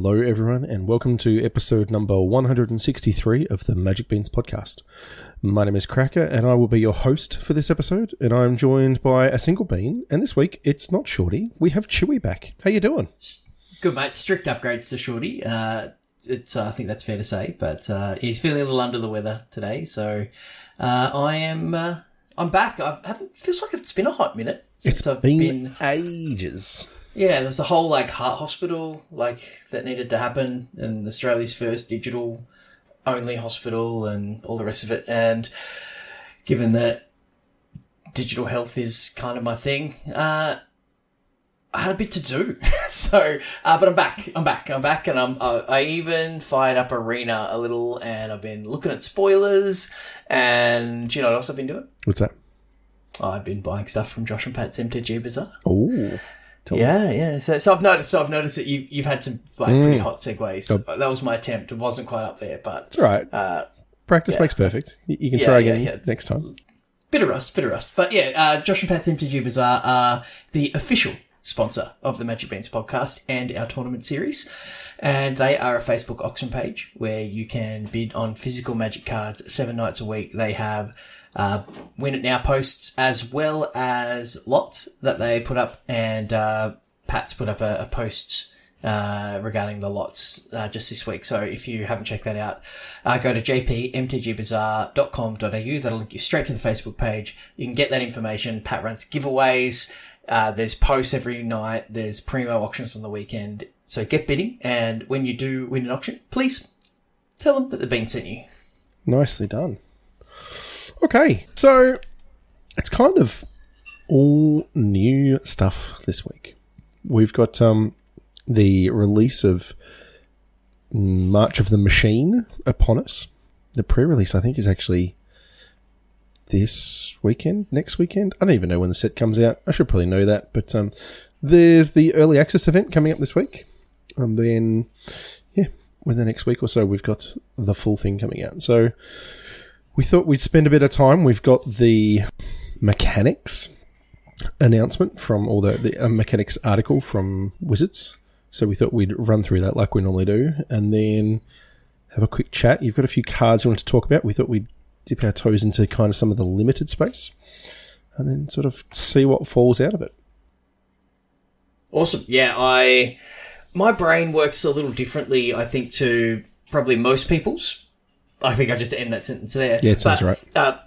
Hello, everyone, and welcome to episode number 163 of the Magic Beans podcast. My name is Cracker, and I will be your host for this episode, and I'm joined by a single bean, and this week, it's not Shorty, we have Chewy back. How you doing? Good, mate. Strict upgrades to Shorty. I think that's fair to say, but he's feeling a little under the weather today, so I'm back. Feels like it's been a hot minute since I've been ages. Yeah, there's a whole heart hospital that needed to happen, and Australia's first digital only hospital, and all the rest of it. And given that digital health is kind of my thing, I had a bit to do. So, but I'm back, and I even fired up Arena a little, and I've been looking at spoilers, and do you know what else I've been doing? What's that? I've been buying stuff from Josh and Pat's MTG Bazaar. Oh. Yeah. So I've noticed that you've had some pretty hot segues. That was my attempt. It wasn't quite up there, but it's all right. Practice makes perfect. You can try again next time. Bit of rust. But Josh and Pat's MTG Bazaar are the official sponsor of the Magic Beans podcast and our tournament series. And they are a Facebook auction page where you can bid on physical Magic cards 7 nights a week. They have Win It Now posts as well as lots that they put up, and Pat's put up a post regarding the lots just this week. So if you haven't checked that out, go to jpmtgbazaar.com.au. That'll link you straight to the Facebook page. You can get that information. Pat runs giveaways. There's posts every night. There's primo auctions on the weekend. So get bidding, and when you do win an auction, please tell them that the bean sent you. Nicely done. Okay, so it's kind of all new stuff this week. We've got the release of March of the Machine upon us. The pre-release, I think, is actually this weekend, next weekend. I don't even know when the set comes out. I should probably know that. But there's the early access event coming up this week. And then, within the next week or so, we've got the full thing coming out. So we thought we'd spend a bit of time. We've got the mechanics announcement from, or the mechanics article from Wizards. So we thought we'd run through that like we normally do, and then have a quick chat. You've got a few cards you want to talk about. We thought we'd dip our toes into kind of some of the limited space, and then sort of see what falls out of it. Awesome. Yeah, my brain works a little differently, I think, to probably most people's. I think I just end that sentence there. Yeah, it sounds right.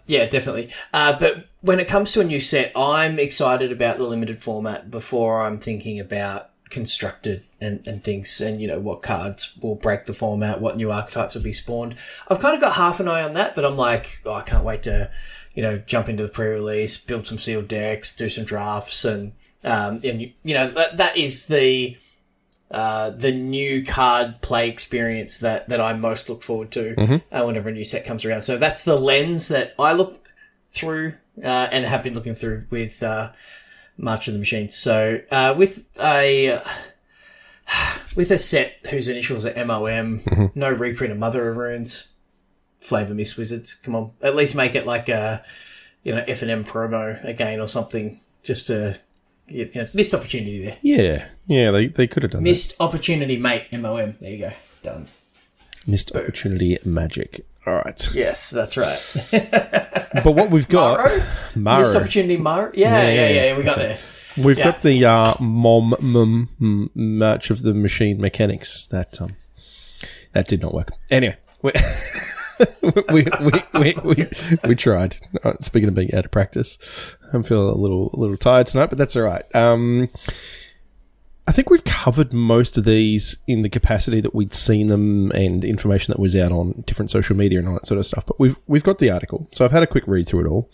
Yeah, definitely. But when it comes to a new set, I'm excited about the limited format before I'm thinking about constructed and things, and, what cards will break the format, what new archetypes will be spawned. I've kind of got half an eye on that, but I'm like, I can't wait to, jump into the pre-release, build some sealed decks, do some drafts, and that is the new card play experience that I most look forward to whenever a new set comes around. So that's the lens that I look through and have been looking through with March of the Machine. So with a set whose initials are MOM, no reprint of Mother of Runes, Flavor Miss Wizards, come on, at least make it like a F&M promo again or something, just to... missed opportunity there. Yeah, they could have done missed opportunity, mate. MOM. There you go. Done. Missed opportunity magic. All right. Yes, that's right. But what we've got... Maro. Missed opportunity, Maro. Yeah, we got there. We've got the March of the Machine mechanics. That did not work. Anyway, we tried. Speaking of being out of practice, I'm feeling a little tired tonight, but that's all right. I think we've covered most of these in the capacity that we'd seen them and information that was out on different social media and all that sort of stuff. But we've got the article, so I've had a quick read through it all,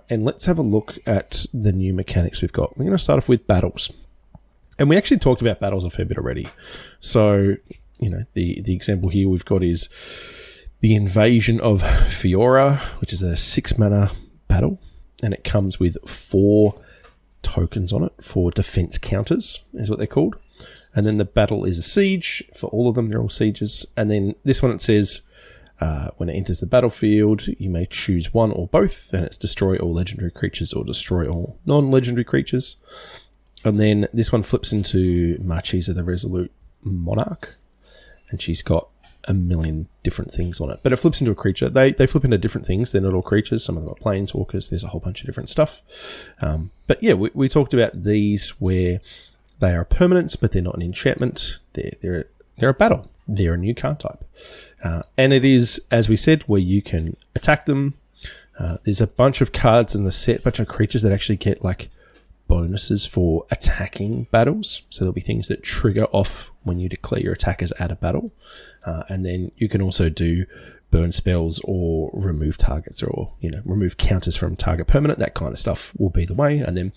and let's have a look at the new mechanics we've got. We're going to start off with battles, and we actually talked about battles a fair bit already. So the example here we've got is the Invasion of Fiora, which is a 6-mana battle, and it comes with 4 tokens on it for defense counters, is what they're called. And then the battle is a siege for all of them. They're all sieges. And then this one, it says, when it enters the battlefield, you may choose one or both, and it's destroy all legendary creatures or destroy all non-legendary creatures. And then this one flips into Marchesa the Resolute Monarch, and she's got a million different things on it. But it flips into a creature. They flip into different things. They're not all creatures. Some of them are planeswalkers. There's a whole bunch of different stuff. But yeah, we talked about these where they are permanents, but they're not an enchantment. They're a battle. They're a new card type. And it is, as we said, where you can attack them. There's a bunch of cards in the set, a bunch of creatures that actually get like bonuses for attacking battles. So there'll be things that trigger off when you declare your attackers at a battle. And then you can also do burn spells or remove targets or, remove counters from target permanent. That kind of stuff will be the way. And then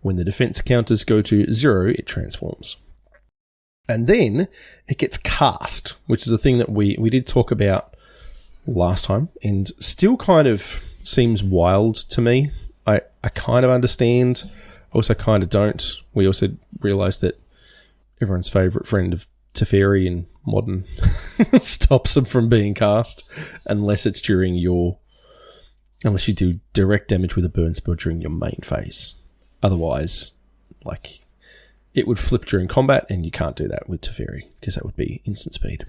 when the defense counters go to 0, it transforms. And then it gets cast, which is the thing that we did talk about last time and still kind of seems wild to me. I kind of understand, also kind of don't. We also realised that everyone's favourite friend of Teferi in Modern stops them from being cast unless you do direct damage with a burn spell during your main phase. Otherwise, it would flip during combat, and you can't do that with Teferi because that would be instant speed.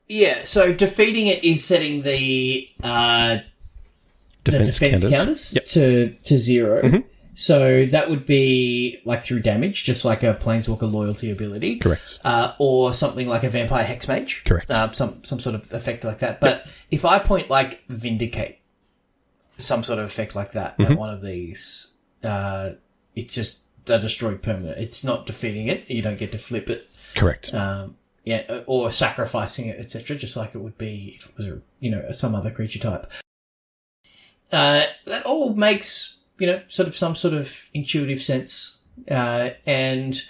Yeah, so defeating it is setting the defense counters yep. to 0. Mm-hmm. So that would be through damage, just like a Planeswalker loyalty ability. Correct. Or something like a Vampire Hexmage. Correct. Some sort of effect like that. But if I point Vindicate, some sort of effect like that, at one of these, it's just a destroyed permanent. It's not defeating it. You don't get to flip it. Correct. Or sacrificing it, etc., just like it would be if it was some other creature type. That all makes some sort of intuitive sense. And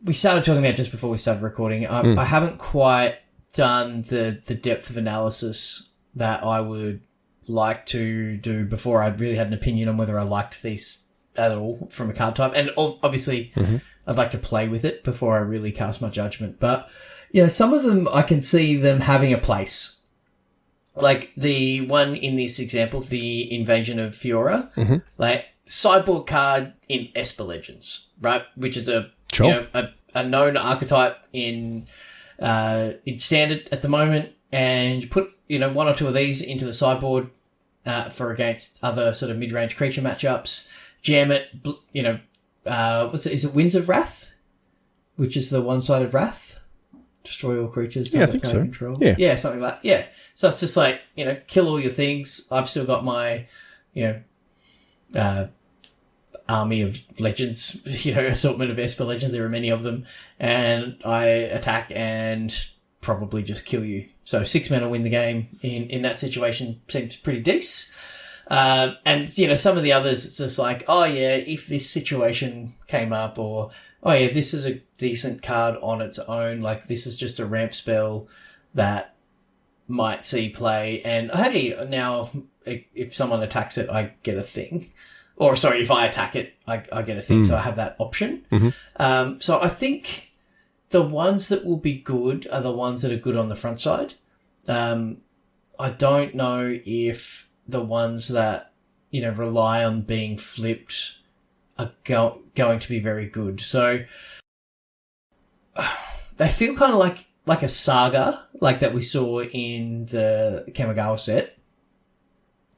we started talking about just before we started recording. I haven't quite done the depth of analysis that I would like to do before I really had an opinion on whether I liked these at all from a card type. And obviously, I'd like to play with it before I really cast my judgment. But, some of them, I can see them having a place. Like the one in this example, the Invasion of Fiora, sideboard card in Esper Legends, right? Which is a known archetype in Standard at the moment. And you put, one or two of these into the sideboard for against other sort of mid-range creature matchups. Jam it, is it Winds of Wrath? Which is the one-sided Wrath? Destroy all creatures. Yeah, I think so. Control. Yeah, something like that. Yeah. So it's just kill all your things. I've still got my, army of legends, assortment of Esper Legends. There are many of them. And I attack and probably just kill you. So 6 mana win the game in that situation seems pretty decent. And, some of the others, it's just if this situation came up, or, this is a decent card on its own, this is just a ramp spell that might see play, and, hey, now, if someone attacks it, I get a thing. Or, sorry, if I attack it, I get a thing, so I have that option. Mm-hmm. So I think the ones that will be good are the ones that are good on the front side. I don't know if the ones that, rely on being flipped are going to be very good. So they feel kind of like a saga, like that we saw in the Kamigawa set,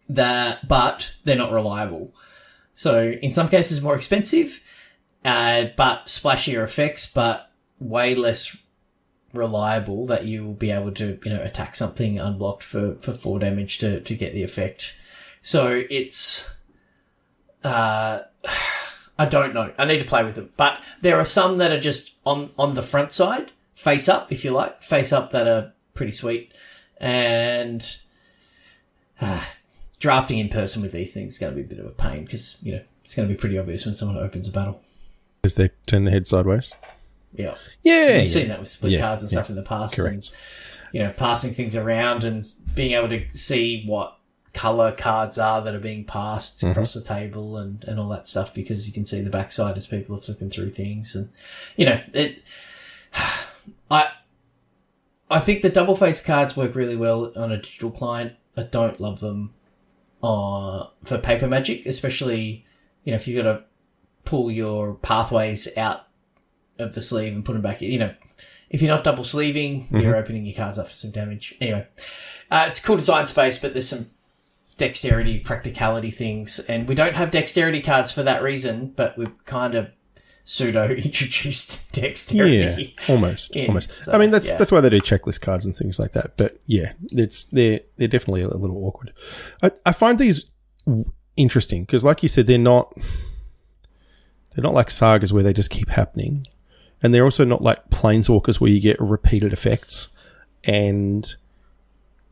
but they're not reliable. So in some cases more expensive, but splashier effects, but way less reliable that you will be able to, attack something unblocked for 4 damage to get the effect. So it's, I don't know. I need to play with them. But there are some that are just on the front side, face up, if you like, face up, that are pretty sweet. And drafting in person with these things is going to be a bit of a pain because, it's going to be pretty obvious when someone opens a battle. Because they turn their head sideways? Yeah. Yeah. We've seen that with split cards and stuff in the past. Correct. And, passing things around and being able to see what colour cards are that are being passed across the table and all that stuff, because you can see the backside as people are flipping through things. And, I think the double face cards work really well on a digital client. I don't love them for paper Magic, especially, if you've got to pull your pathways out of the sleeve and put them back. You know, if you're not double sleeving, you're opening your cards up for some damage. Anyway, it's a cool design space, but there's some dexterity, practicality things, and we don't have dexterity cards for that reason, but we've kind of pseudo-introduced dexterity. Yeah, almost. So, I mean, that's why they do checklist cards and things like that. But yeah, they're definitely a little awkward. I find these interesting because, like you said, they're not like sagas where they just keep happening, and they're also not like planeswalkers where you get repeated effects, and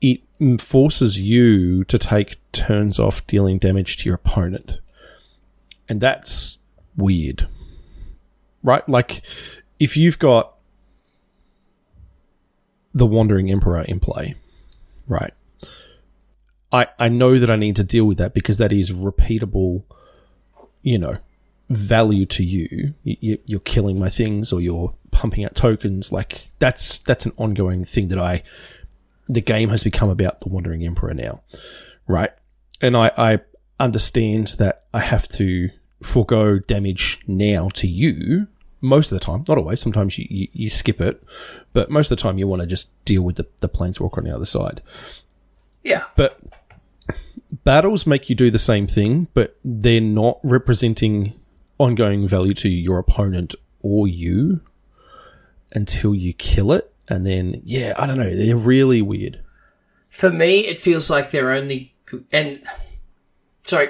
it forces you to take turns off dealing damage to your opponent, and that's weird. Right? Like, if you've got the Wandering Emperor in play, right, I know that I need to deal with that because that is repeatable, you know, value to you. You're killing my things or you're pumping out tokens. Like, that's an ongoing thing that the game has become about the Wandering Emperor now, right? And I understand that I have to forego damage now to you most of the time, not always. Sometimes you skip it, but most of the time you want to just deal with the planeswalker on the other side. Yeah. But battles make you do the same thing, but they're not representing ongoing value to your opponent or you until you kill it. And then, yeah, I don't know. They're really weird. For me, it feels like they're only... And, sorry,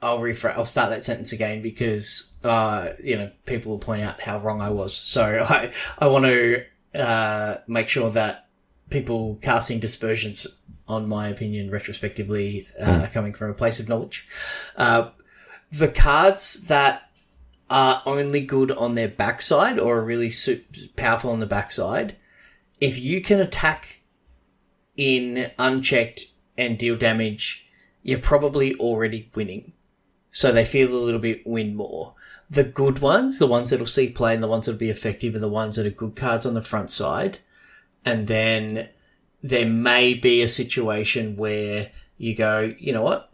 I'll start that sentence again because, you know, people will point out how wrong I was. So I want to make sure that people casting dispersions on my opinion retrospectively are coming from a place of knowledge. The cards that are only good on their backside or are really powerful on the backside, if you can attack in unchecked and deal damage, you're probably already winning. So they feel a little bit win more. The good ones, the ones that'll see play and the ones that'll be effective are the ones that are good cards on the front side. And then there may be a situation where you go, you know what?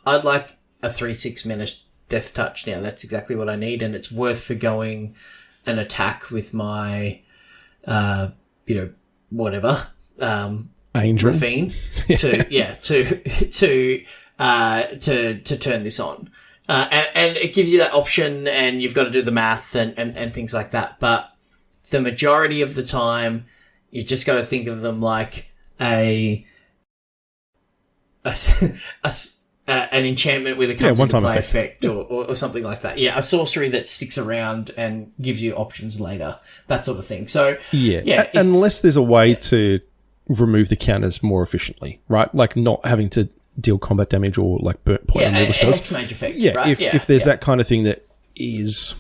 I'd like a 3-6 minute death touch now. That's exactly what I need. And it's worth forgoing an attack with my, you know, whatever, Angel. Rafine to turn this on. And it gives you that option and you've got to do the math and things like that. But the majority of the time, you just got to think of them like an enchantment with a comes into play effect or something like that. Yeah, a sorcery that sticks around and gives you options later, that sort of thing. So, yeah unless there's a way to remove the counters more efficiently, right? Like not having to deal combat damage or like burnt point on all spells. X-Mage effect, yeah, right? If there's that kind of thing that is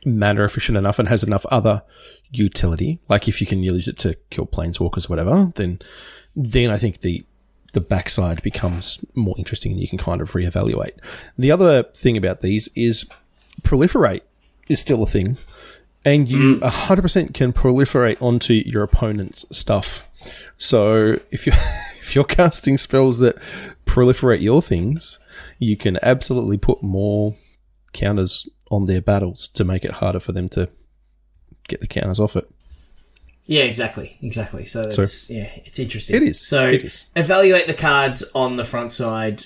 mana efficient enough and has enough other utility, like if you can use it to kill planeswalkers or whatever, then I think the backside becomes more interesting and you can kind of reevaluate. The other thing about these is proliferate is still a thing, and you 100% can proliferate onto your opponent's stuff. So if you're casting spells that proliferate your things, you can absolutely put more counters on their battles to make it harder for them to get the counters off it. Yeah, exactly. So it's interesting. It is. So evaluate the cards on the front side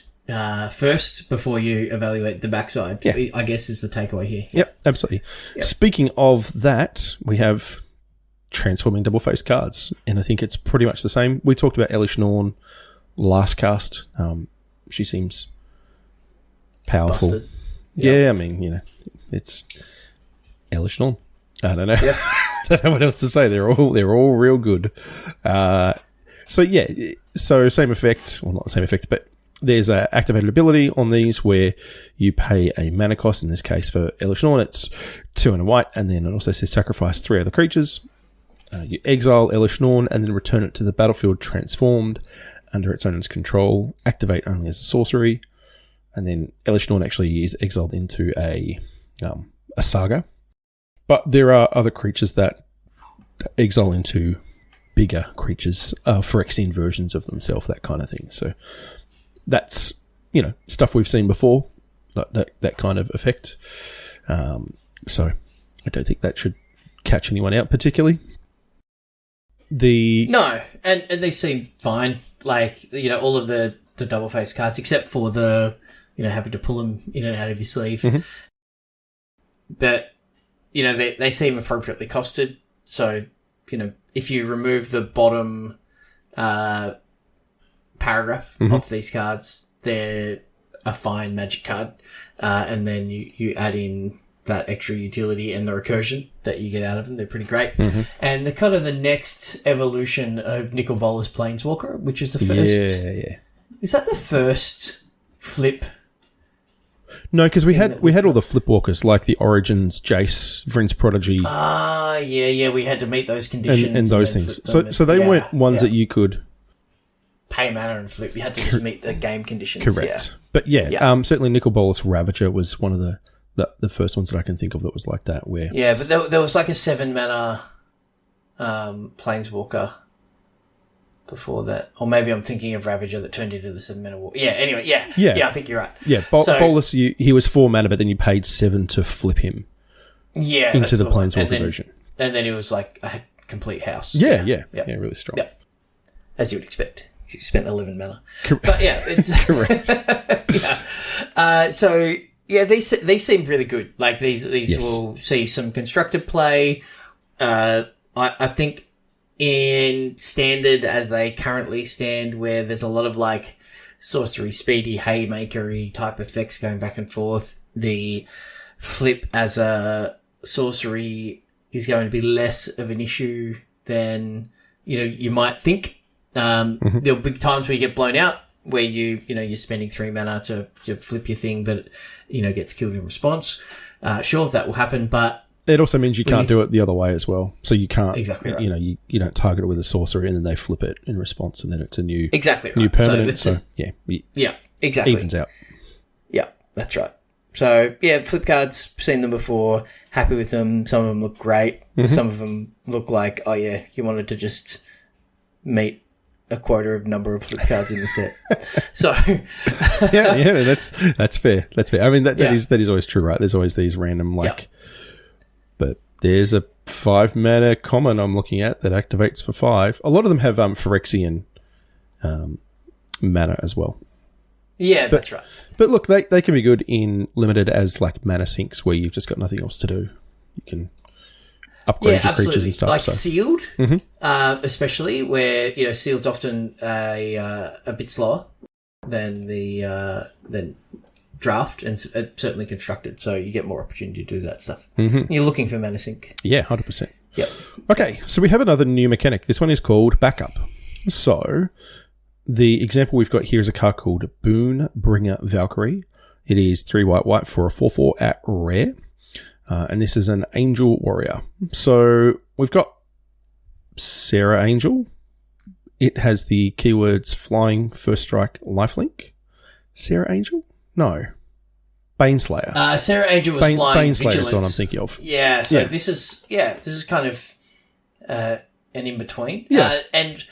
first before you evaluate the back side, I guess is the takeaway here. Yep, absolutely. Yep. Speaking of that, we have transforming double-faced cards, and I think it's pretty much the same. We talked about Elish Norn last cast. She seems powerful. Busted. Yeah, I mean, you know, it's Elish Norn. I don't know. Yep. I don't know what else to say. They're all real good. So same effect, well not the same effect, but there's a activated ability on these where you pay a mana cost. In this case for Elish Norn, it's 2 and a white, and then it also says sacrifice 3 other creatures. You exile Elish Norn and then return it to the battlefield transformed under its owner's control. Activate only as a sorcery, and then Elish Norn actually is exiled into a saga. But there are other creatures that exile into bigger creatures, Phyrexian versions of themselves, that kind of thing. So that's, you know, stuff we've seen before, that kind of effect. So I don't think that should catch anyone out particularly. No, and they seem fine. Like, you know, all of the double face cards, except for the, you know, having to pull them in and out of your sleeve. Mm-hmm. But, you know, they seem appropriately costed. So, you know, if you remove the bottom paragraph of these cards, they're a fine Magic card. And then you add in that extra utility and the recursion that you get out of them. They're pretty great. Mm-hmm. And they're kind of the next evolution of Nicol Bolas Planeswalker, which is the first. Yeah. Is that the first flip? No, because we had all the flipwalkers, like the Origins, Jace, Vryn's Prodigy. Yeah. We had to meet those conditions. And those things. So they weren't ones that you could pay mana and flip. You had to just meet the game conditions. Correct. But certainly Nicol Bolas Ravager was one of the first ones that I can think of that was like that. Where but there was like a 7 mana Planeswalker before that. Or maybe I'm thinking of Ravager that turned into the 7 mana war. Yeah, anyway, yeah, I think you're right. Yeah, Bolas, he was 4 mana, but then you paid 7 to flip him into the Planeswalker version. And then he was like a complete house. Yeah, really strong. Yeah. As you would expect. You spent 11 mana. Correct. But yeah, it's correct. So yeah, these seem really good. Like these will see some constructed play. I think in standard as they currently stand, where there's a lot of like sorcery, speedy, haymakery type effects going back and forth, the flip as a sorcery is going to be less of an issue than you might think. There'll be times where you get blown out, where you're spending 3 mana to flip your thing, but it gets killed in response. Sure, that will happen, but it also means you can't do it the other way as well. So you can't exactly right. You don't target it with a sorcery and then they flip it in response, and then it's a new new permanent. So exactly evens out. Yeah, that's right. So yeah, flip cards, seen them before, happy with them. Some of them look great. Some of them look like, oh yeah, you wanted to just meet a quota of number of flip cards in the set. So yeah, that's fair. That's fair. I mean, that is always true, right? There's always these random but there's a 5 mana common I'm looking at that activates for 5. A lot of them have Phyrexian mana as well. Yeah, that's right. But look, they can be good in limited as like mana sinks where you've just got nothing else to do. You can upgrade your creatures and stuff. Like sealed, especially where sealed's often a bit slower than than draft, and certainly constructed. So you get more opportunity to do that stuff. You're looking for mana sink. Yeah, 100%. Yep. Okay, so we have another new mechanic. This one is called Backup. So the example we've got here is a card called Boonbringer Valkyrie. It is 3 white for a 4/4 at rare. And this is an Angel Warrior. So we've got Sarah Angel. It has the keywords Flying, First Strike, Lifelink. Sarah Angel? No. Baneslayer. Sarah Angel was Flying, Baneslayer is the one I'm thinking of. Yeah, so this is kind of an in-between. Yeah. And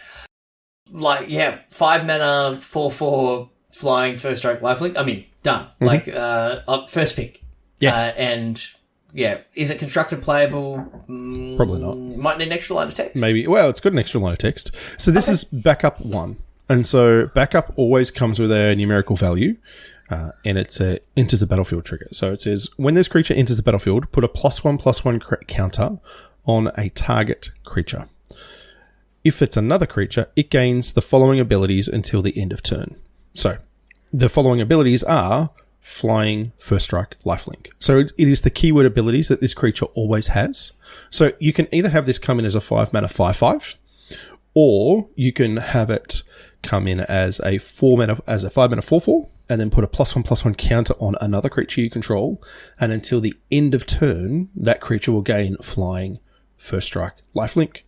5 mana, 4/4, Flying, First Strike, Lifelink. I mean, done. Like, first pick. Yeah. And is it constructed playable? Probably not. Might need an extra line of text. Maybe. Well, it's got an extra line of text. So this is Backup 1. And so Backup always comes with a numerical value, and it's a enters the battlefield trigger. So it says, when this creature enters the battlefield, put a +1/+1 counter on a target creature. If it's another creature, it gains the following abilities until the end of turn. So the following abilities are Flying, First Strike, Lifelink. So it is the keyword abilities that this creature always has. So you can either have this come in as a 5 mana 5/5, or you can have it come in as a 5 mana 4/4, and then put a +1/+1 counter on another creature you control, and until the end of turn, that creature will gain Flying, First Strike, Lifelink.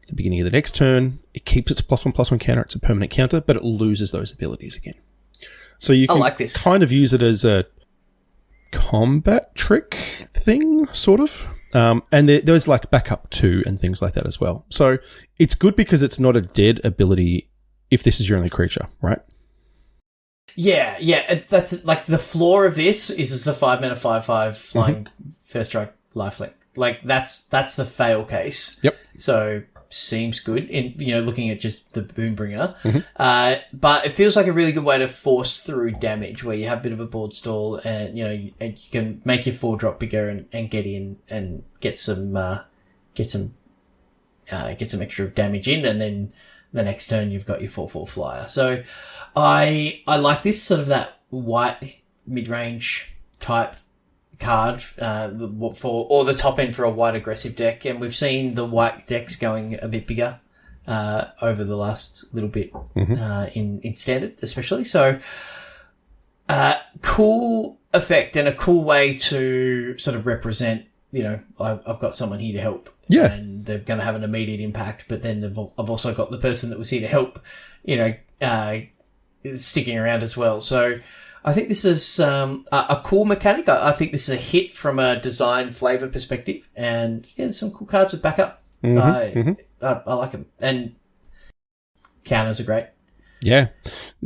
At the beginning of the next turn, it keeps its +1/+1 counter. It's a permanent counter, but it loses those abilities again. So you can kind of use it as a combat trick thing, sort of. And there's like Backup 2 and things like that as well. So it's good because it's not a dead ability if this is your only creature, right? Yeah. That's like the floor of this is a 5 mana 5/5 Flying, First Strike, Lifelink. like that's the fail case. Yep. So seems good in, looking at just the Boombringer. Mm-hmm. But it feels like a really good way to force through damage where you have a bit of a board stall and, and you can make your 4-drop bigger and get in and get some extra damage in, and then the next turn you've got your 4/4 flyer. So I like this sort of that white mid-range type card or the top end for a white aggressive deck, and we've seen the white decks going a bit bigger over the last little bit in standard especially. So cool effect and a cool way to sort of represent, I've got someone here to help. Yeah. And they're going to have an immediate impact, but then I've also got the person that was here to help, sticking around as well. So I think this is a cool mechanic. I think this is a hit from a design flavor perspective, and there's some cool cards with backup. I like them, and counters are great. Yeah.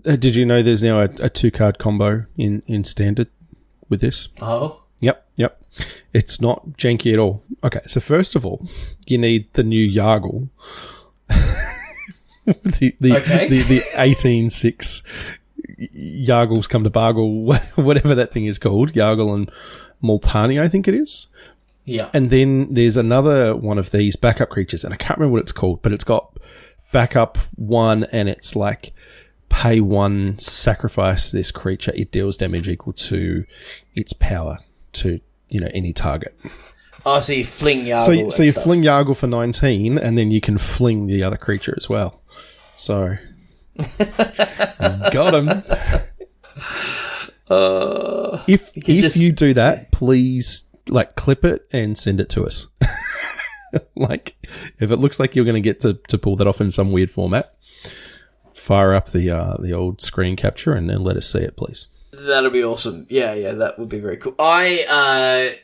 Did you know there's now a 2-card combo in standard with this? Oh. Yep. It's not janky at all. Okay, so first of all, you need the new Yargle. the 18-6 Yargles come to Bargle, whatever that thing is called, Yargle and Multani, I think it is. Yeah. And then there's another one of these backup creatures, and I can't remember what it's called, but it's got backup 1, and it's like pay 1, sacrifice this creature, it deals damage equal to its power to, any target. Oh, so you fling Yargle. So you fling Yargle for 19, and then you can fling the other creature as well. So, got him. If you do that, please clip it and send it to us. If it looks like you're going to get to pull that off in some weird format, fire up the old screen capture and then let us see it, please. That'll be awesome. Yeah, that would be very cool. I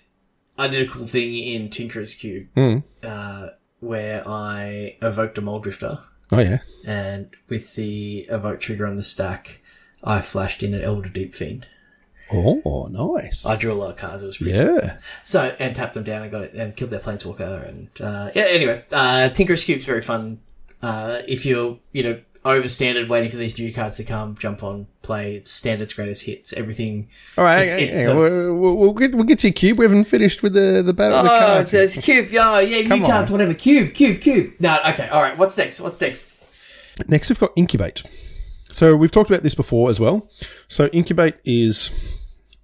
did a cool thing in Tinker's Cube where I evoked a Moldrifter. Oh, yeah. And with the evoke trigger on the stack, I flashed in an Elder Deep Fiend. Oh, nice. I drew a lot of cards. It was pretty cool. So, and tapped them down and got it and killed their Planeswalker. And, anyway, Tinker's Cube's very fun. If you're, over standard waiting for these new cards to come, jump on, play Standard's greatest hits, everything. All right, we'll get to your Cube. We haven't finished with the battle of the cards. It's Cube. New cards, whatever. Cube. No, okay, all right. What's next? Next, we've got Incubate. So we've talked about this before as well. So Incubate is,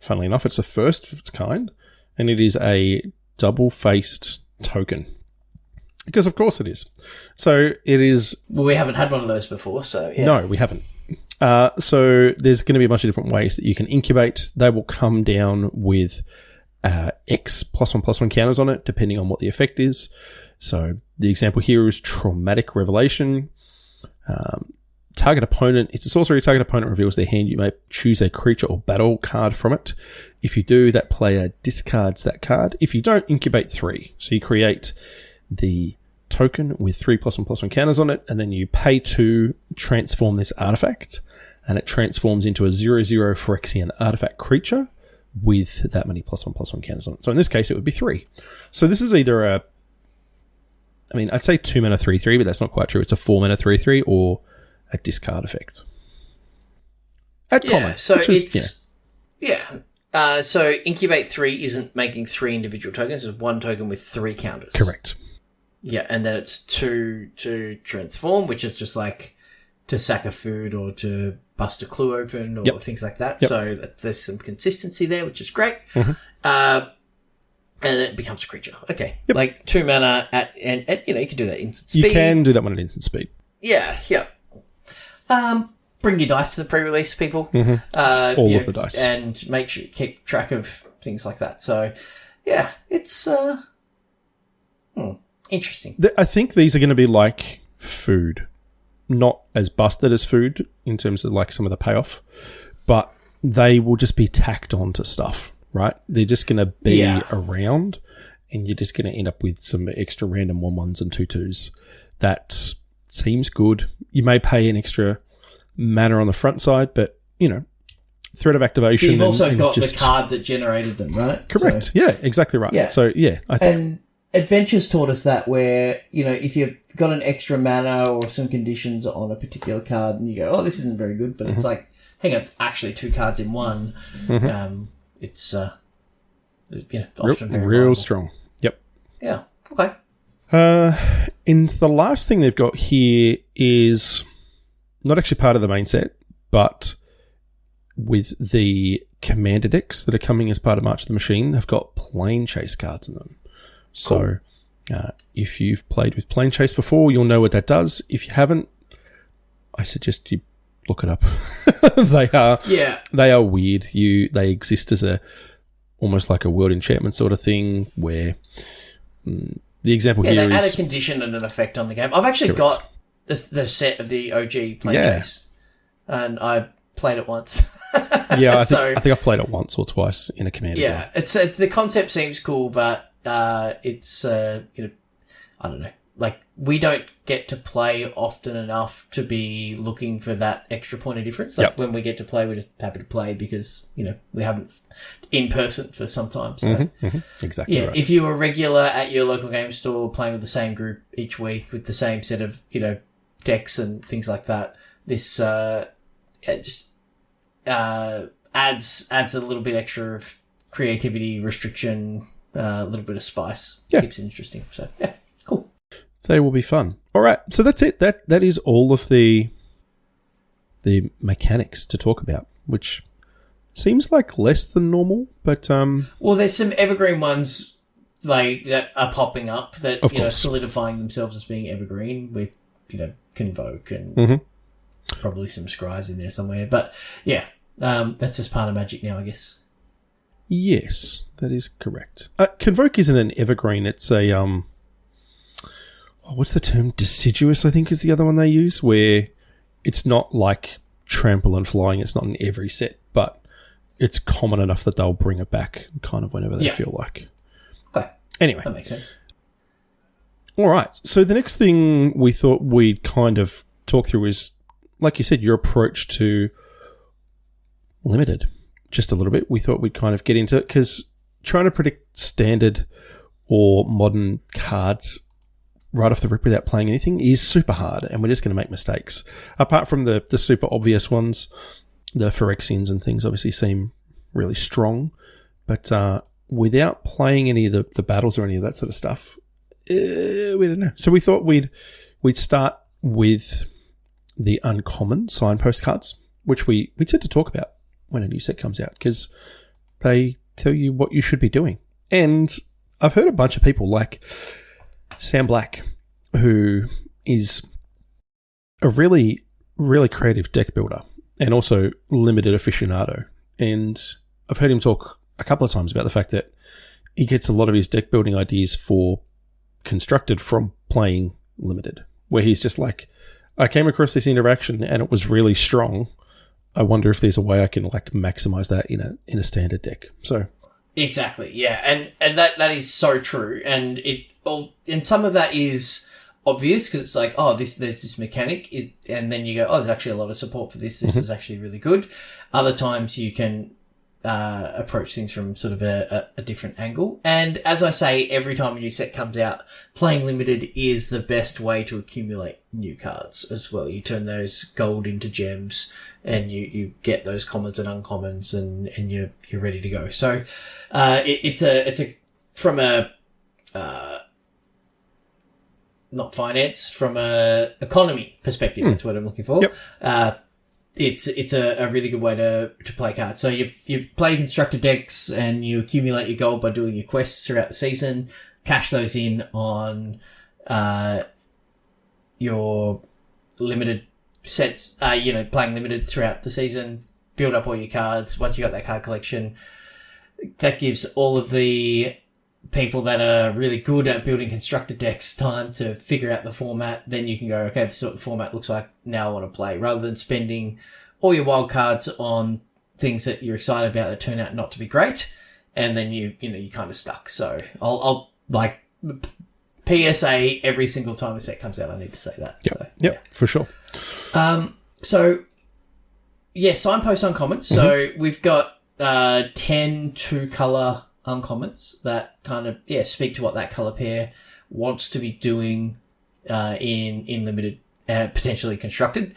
funnily enough, it's the first of its kind, and it is a double-faced token. Because of course it is. So it is... Well, we haven't had one of those before, so yeah. No, we haven't. So there's going to be a bunch of different ways that you can incubate. They will come down with X +1/+1 counters on it, depending on what the effect is. So the example here is Traumatic Revelation. Target opponent, it's a sorcery. Target opponent reveals their hand. You may choose a creature or battle card from it. If you do, that player discards that card. If you don't, incubate 3. So you create the token with 3 +1/+1 counters on it, and then you pay 2, transform this artifact, and it transforms into a 0/0 Phyrexian artifact creature with that many +1/+1 counters on it. So in this case, it would be 3. So this is either I'd say 2 mana 3/3, but that's not quite true. It's a 4 mana 3/3 or a discard effect. At common. So it's... so Incubate 3 isn't making 3 individual tokens. It's 1 token with 3 counters. Correct. Yeah, and then it's 2 to transform, which is just like to sack a food or to bust a clue open or things like that. Yep. So there's some consistency there, which is great. Mm-hmm. And it becomes a creature. Okay. Yep. Like 2 mana and you can do that instant speed. You can do that one at instant speed. Yeah. Bring your dice to the pre-release, people. Mm-hmm. All of the dice. And make sure you keep track of things like that. So, yeah, it's interesting. I think these are going to be like food. Not as busted as food in terms of like some of the payoff, but they will just be tacked onto stuff, right? They're just going to be around, and you're just going to end up with some extra random 1/1s and 2/2s. That seems good. You may pay an extra mana on the front side, but, threat of activation. But you've also got the card that generated them, right? Correct. So, yeah, exactly right. Yeah. So, yeah, I think. And Adventures taught us that where, if you've got an extra mana or some conditions on a particular card and you go, oh, this isn't very good, but it's like, hang on, it's actually 2 cards in one. It's, often very real viable. strong. Yep. Yeah. Okay. And the last thing they've got here is not actually part of the main set, but with the commander decks that are coming as part of March of the Machine, they've got Plane Chase cards in them. So, if you've played with Plane Chase before, you'll know what that does. If you haven't, I suggest you look it up. They are weird. They exist as almost like a world enchantment sort of thing where the example here is... they add a condition and an effect on the game. I've actually got the set of the OG Plane Chase, and I played it once. I think I've played it once or twice in a commander game. It's the concept seems cool, but it's I don't know. Like, we don't get to play often enough to be looking for that extra point of difference. Like, when we get to play, we're just happy to play because, we haven't in person for some time. So, Exactly right. If you're a regular at your local game store playing with the same group each week with the same set of, decks and things like that, this just adds a little bit extra of creativity, restriction, a little bit of spice. Keeps it interesting. So, cool. They will be fun. All right, so that's it. That is all of the mechanics to talk about, which seems like less than normal, but well, there's some evergreen ones like that are popping up that solidifying themselves as being evergreen with Convoke and probably some scries in there somewhere. But that's just part of Magic now, I guess. Yes, that is correct. Convoke isn't an evergreen. It's a what's the term? Deciduous, I think, is the other one they use, where it's not like trample and flying. It's not in every set, but it's common enough that they'll bring it back kind of whenever they feel like. Okay. Anyway. That makes sense. All right. So the next thing we thought we'd kind of talk through is, like you said, your approach to Limited. Just a little bit. We thought we'd kind of get into it because trying to predict standard or modern cards right off the rip without playing anything is super hard, and we're just going to make mistakes. Apart from the super obvious ones, the Phyrexians and things obviously seem really strong, but without playing any of the battles or any of that sort of stuff, we don't know. So we thought we'd start with the uncommon signpost cards, which we tend to talk about when a new set comes out because they tell you what you should be doing. And I've heard a bunch of people like Sam Black, who is a really, really creative deck builder and also limited aficionado. And I've heard him talk a couple of times about the fact that he gets a lot of his deck building ideas constructed from playing limited, where he's just like, I came across this interaction and it was really strong. I wonder if there's a way I can like maximize that in a standard deck. So exactly, yeah, and that is so true, and some of that is obvious because it's like, oh, there's this mechanic, and then you go, oh, there's actually a lot of support for this. This is actually really good. Other times you can approach things from sort of a different angle. And as I say, every time a new set comes out, playing limited is the best way to accumulate new cards as well. You turn those gold into gems, and you get those commons and uncommons, and you're ready to go. So it's from a not finance, from a economy perspective. That's what I'm looking for. Yep. It's a really good way to play cards. So you play constructed decks and you accumulate your gold by doing your quests throughout the season, cash those in on your limited sets, playing limited throughout the season, build up all your cards. Once you got that card collection, that gives all of the people that are really good at building constructed decks time to figure out the format. Then you can go, okay, this is what the format looks like. Now I want to play, rather than spending all your wild cards on things that you're excited about that turn out not to be great. And then you're kind of stuck. So I'll like PSA every single time a set comes out. I need to say that. Yep. So, yep, for sure. Signpost uncommon. So we've got 10 2-color uncommons that kind of, speak to what that colour pair wants to be doing in limited, potentially constructed.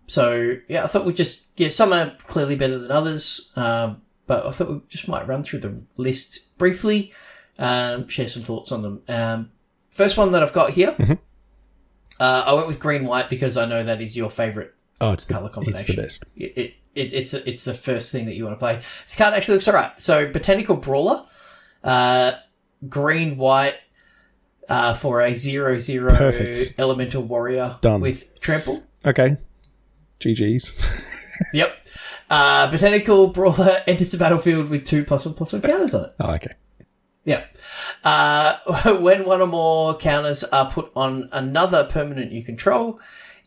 So, I thought we'd just, some are clearly better than others, but I thought we just might run through the list briefly, share some thoughts on them. First one that I've got here, I went with green-white because I know that is your favourite colour combination. It's the best. It's the first thing that you want to play. This card actually looks alright. So, Botanical Brawler, green-white, for a 0/0 Perfect. Elemental Warrior Done. with Trample. Okay. GG's. Yep. Botanical Brawler enters the battlefield with 2+1/+1 counters on it. Oh, okay. Yep. When one or more counters are put on another permanent you control,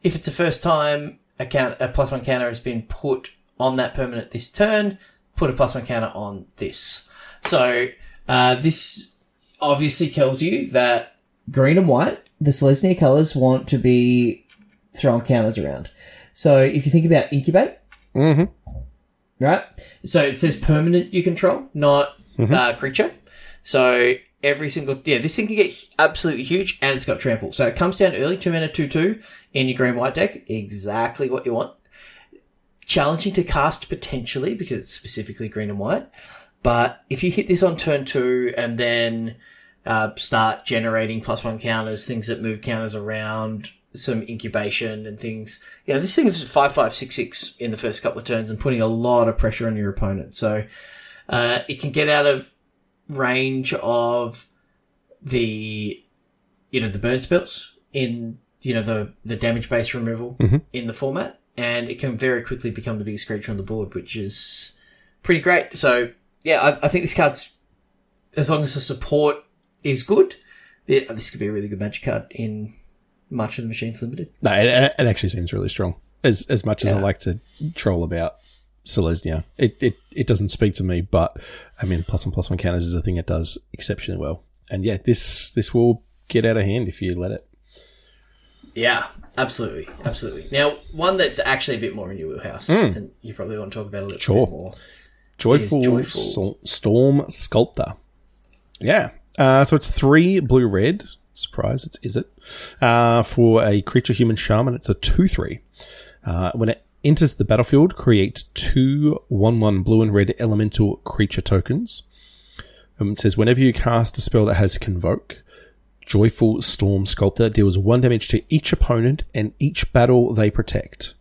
if it's the first time a +1 counter has been put on that permanent this turn, put a +1 counter on this. So, this obviously tells you that green and white, the Selesnya colours, want to be throwing counters around. So if you think about Incubate, right? So it says permanent you control, not creature. So every single, this thing can get absolutely huge, and it's got Trample. So it comes down early, 2 mana, 2/2 in your green-white deck. Exactly what you want. Challenging to cast potentially because it's specifically green and white. But if you hit this on turn 2 and then start generating +1 counters, things that move counters around, some incubation and things, this thing is 5/5, 6/6 in the first couple of turns and putting a lot of pressure on your opponent. So it can get out of range of the burn spells in the damage based removal in the format, and it can very quickly become the biggest creature on the board, which is pretty great. So I think this card's, as long as the support is good, this could be a really good Magic card in March of the Machines Limited. No, it actually seems really strong. As much as I like to troll about Selesnya, it doesn't speak to me, but I mean, +1/+1 counters is a thing it does exceptionally well. And this will get out of hand if you let it. Yeah, absolutely. Now, one that's actually a bit more in your wheelhouse, and you probably want to talk about a little bit more. Joyful Storm Sculptor. Yeah. So it's 3 blue-red. Surprise, is it? For a creature human shaman, it's a 2/3. When it enters the battlefield, create 2 1/1 blue and red elemental creature tokens. It says, whenever you cast a spell that has Convoke, Joyful Storm Sculptor deals 1 damage to each opponent and each battle they protect.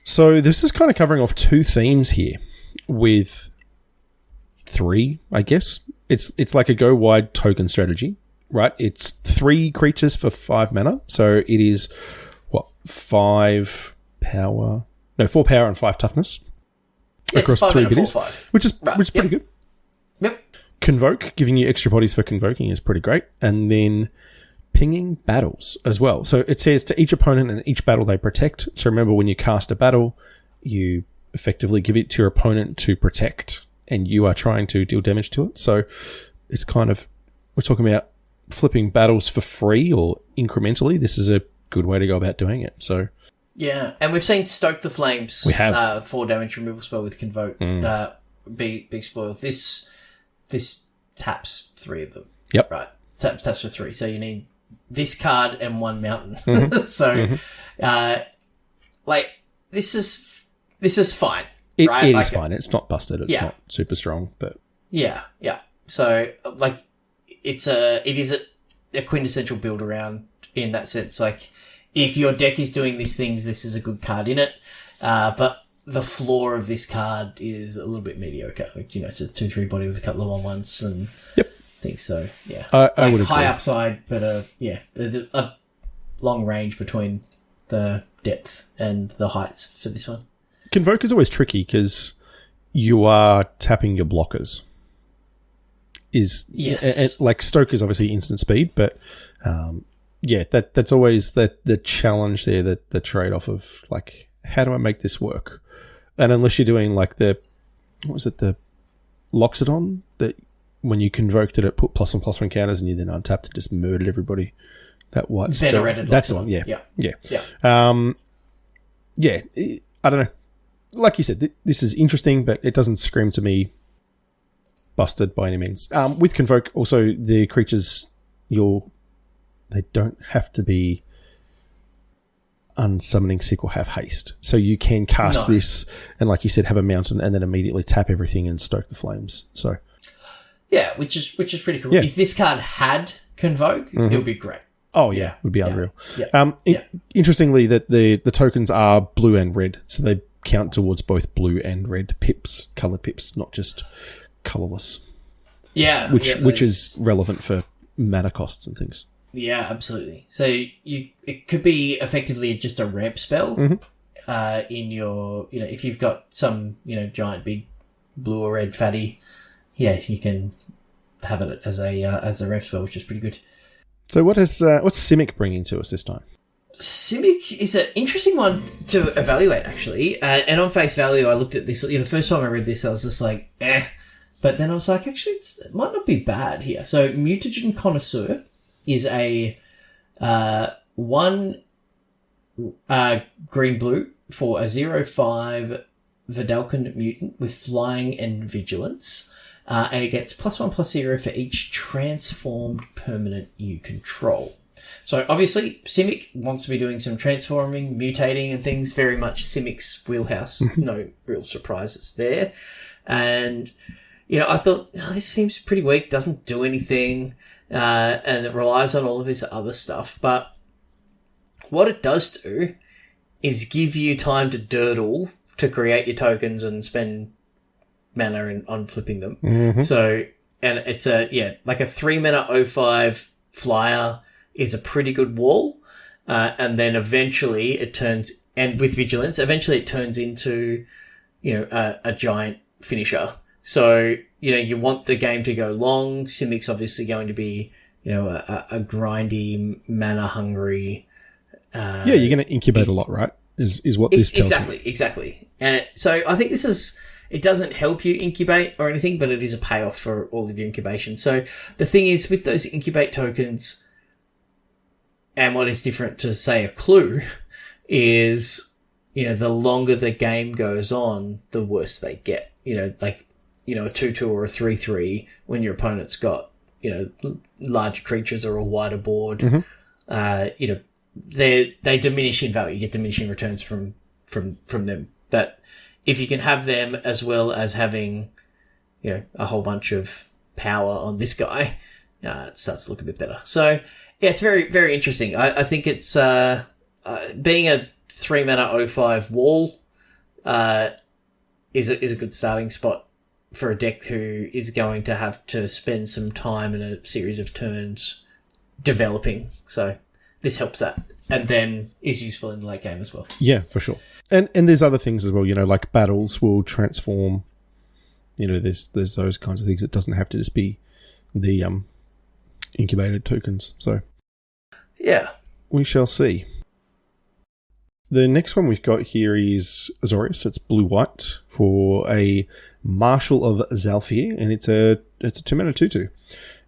So this is kind of covering off 2 themes here with 3, I guess. It's like a go wide token strategy, right? It's 3 creatures for 5 mana. So it is, 4 power and 5 toughness across 3 abilities, which is pretty good. Yep. Convoke, giving you extra bodies for convoking, is pretty great. And then pinging battles as well. So it says to each opponent and each battle they protect. So remember, when you cast a battle, you effectively give it to your opponent to protect, and you are trying to deal damage to it. So it's kind of, we're talking about flipping battles for free or incrementally. This is a good way to go about doing it. So yeah, and we've seen Stoke the Flames. We have 4 damage removal spell with Convoke. Be spoiled. This taps 3 of them. Yep. Right. Taps for 3. So you need this card and 1 mountain. So, this is fine. Right? It is fine. It's not busted. It's not super strong, but yeah. So it is a quintessential build around in that sense. Like, if your deck is doing these things, this is a good card in it. But the floor of this card is a little bit mediocre. Like, it's a 2/3 body with a couple of 1/1s and things. So yeah, I would high agree. Upside, but a long range between the depth and the heights for this one. Convoke is always tricky because you are tapping your blockers. Like Stoke is obviously instant speed, but that's always the challenge there, the trade-off of like, how do I make this work? And unless you're doing like the Loxodon, that when you convoked it put +1/+1 counters and you then untapped it, just murdered everybody. That white spell. That's the one. Yeah. I don't know. Like you said, this is interesting, but it doesn't scream to me busted by any means. With Convoke, also, the creatures, they don't have to be unsummoning sick or have haste. So you can cast this and, like you said, have a mountain and then immediately tap everything and stoke the flames. So yeah, which is pretty cool. Yeah. If this card had Convoke, it would be great. Oh, yeah. Would be unreal. Yeah. Interestingly, that the tokens are blue and red, so they count towards both blue and red pips, coloured pips, not just colourless. Yeah. Which is relevant for mana costs and things. Yeah, absolutely. So it could be effectively just a ramp spell in your, if you've got some, giant big blue or red fatty, you can have it as a ramp spell, which is pretty good. So what's Simic bringing to us this time? Simic is an interesting one to evaluate, actually. And on face value, I looked at this. The first time I read this, I was just like, eh. But then I was like, actually, it might not be bad here. So Mutagen Connoisseur is a 1 green-blue for a 0/5 Vidalcan mutant with flying and vigilance. And it gets +1/+0 for each transformed permanent you control. So obviously, Simic wants to be doing some transforming, mutating and things. Very much Simic's wheelhouse. No real surprises there. And, I thought, this seems pretty weak, doesn't do anything, and it relies on all of this other stuff. But what it does do is give you time to durdle to create your tokens and spend mana on flipping them. So, and it's like a 3 mana 0/5 flyer is a pretty good wall. And then eventually it turns, and with vigilance, eventually it turns into, a giant finisher. So, you want the game to go long. Simic's obviously going to be, a grindy, mana hungry. You're going to incubate a lot, right? Is what this tells me. Exactly. And so I think it doesn't help you incubate or anything, but it is a payoff for all of your incubation. So the thing is, with those incubate tokens, and what is different to, say, a clue, is, the longer the game goes on, the worse they get. A 2/2 or a 3/3 when your opponent's got, larger creatures or a wider board, they diminish in value. You get diminishing returns from them. But if you can have them as well as having, a whole bunch of power on this guy, it starts to look a bit better. So, yeah, it's very, very interesting. I think it's being a 3 mana 0/5 wall is a good starting spot for a deck who is going to have to spend some time in a series of turns developing. So this helps that, and then is useful in the late game as well. Yeah, for sure. And there's other things as well, like battles will transform, there's those kinds of things. It doesn't have to just be the incubated tokens. So yeah, we shall see. The next one we've got here is Azorius. It's blue-white for a Marshal of Zalfir, and it's a 2 mana 2/2.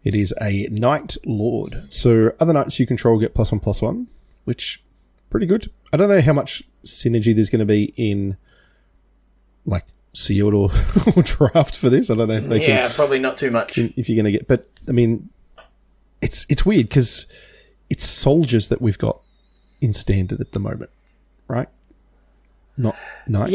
It is a Night Lord. So other knights you control get +1/+1, which pretty good. I don't know how much synergy there's going to be in like sealed or draft for this. I don't know if they can. Yeah, probably not too much. If you're going to get, but I mean, it's weird because it's soldiers that we've got in standard at the moment, right? Not knights.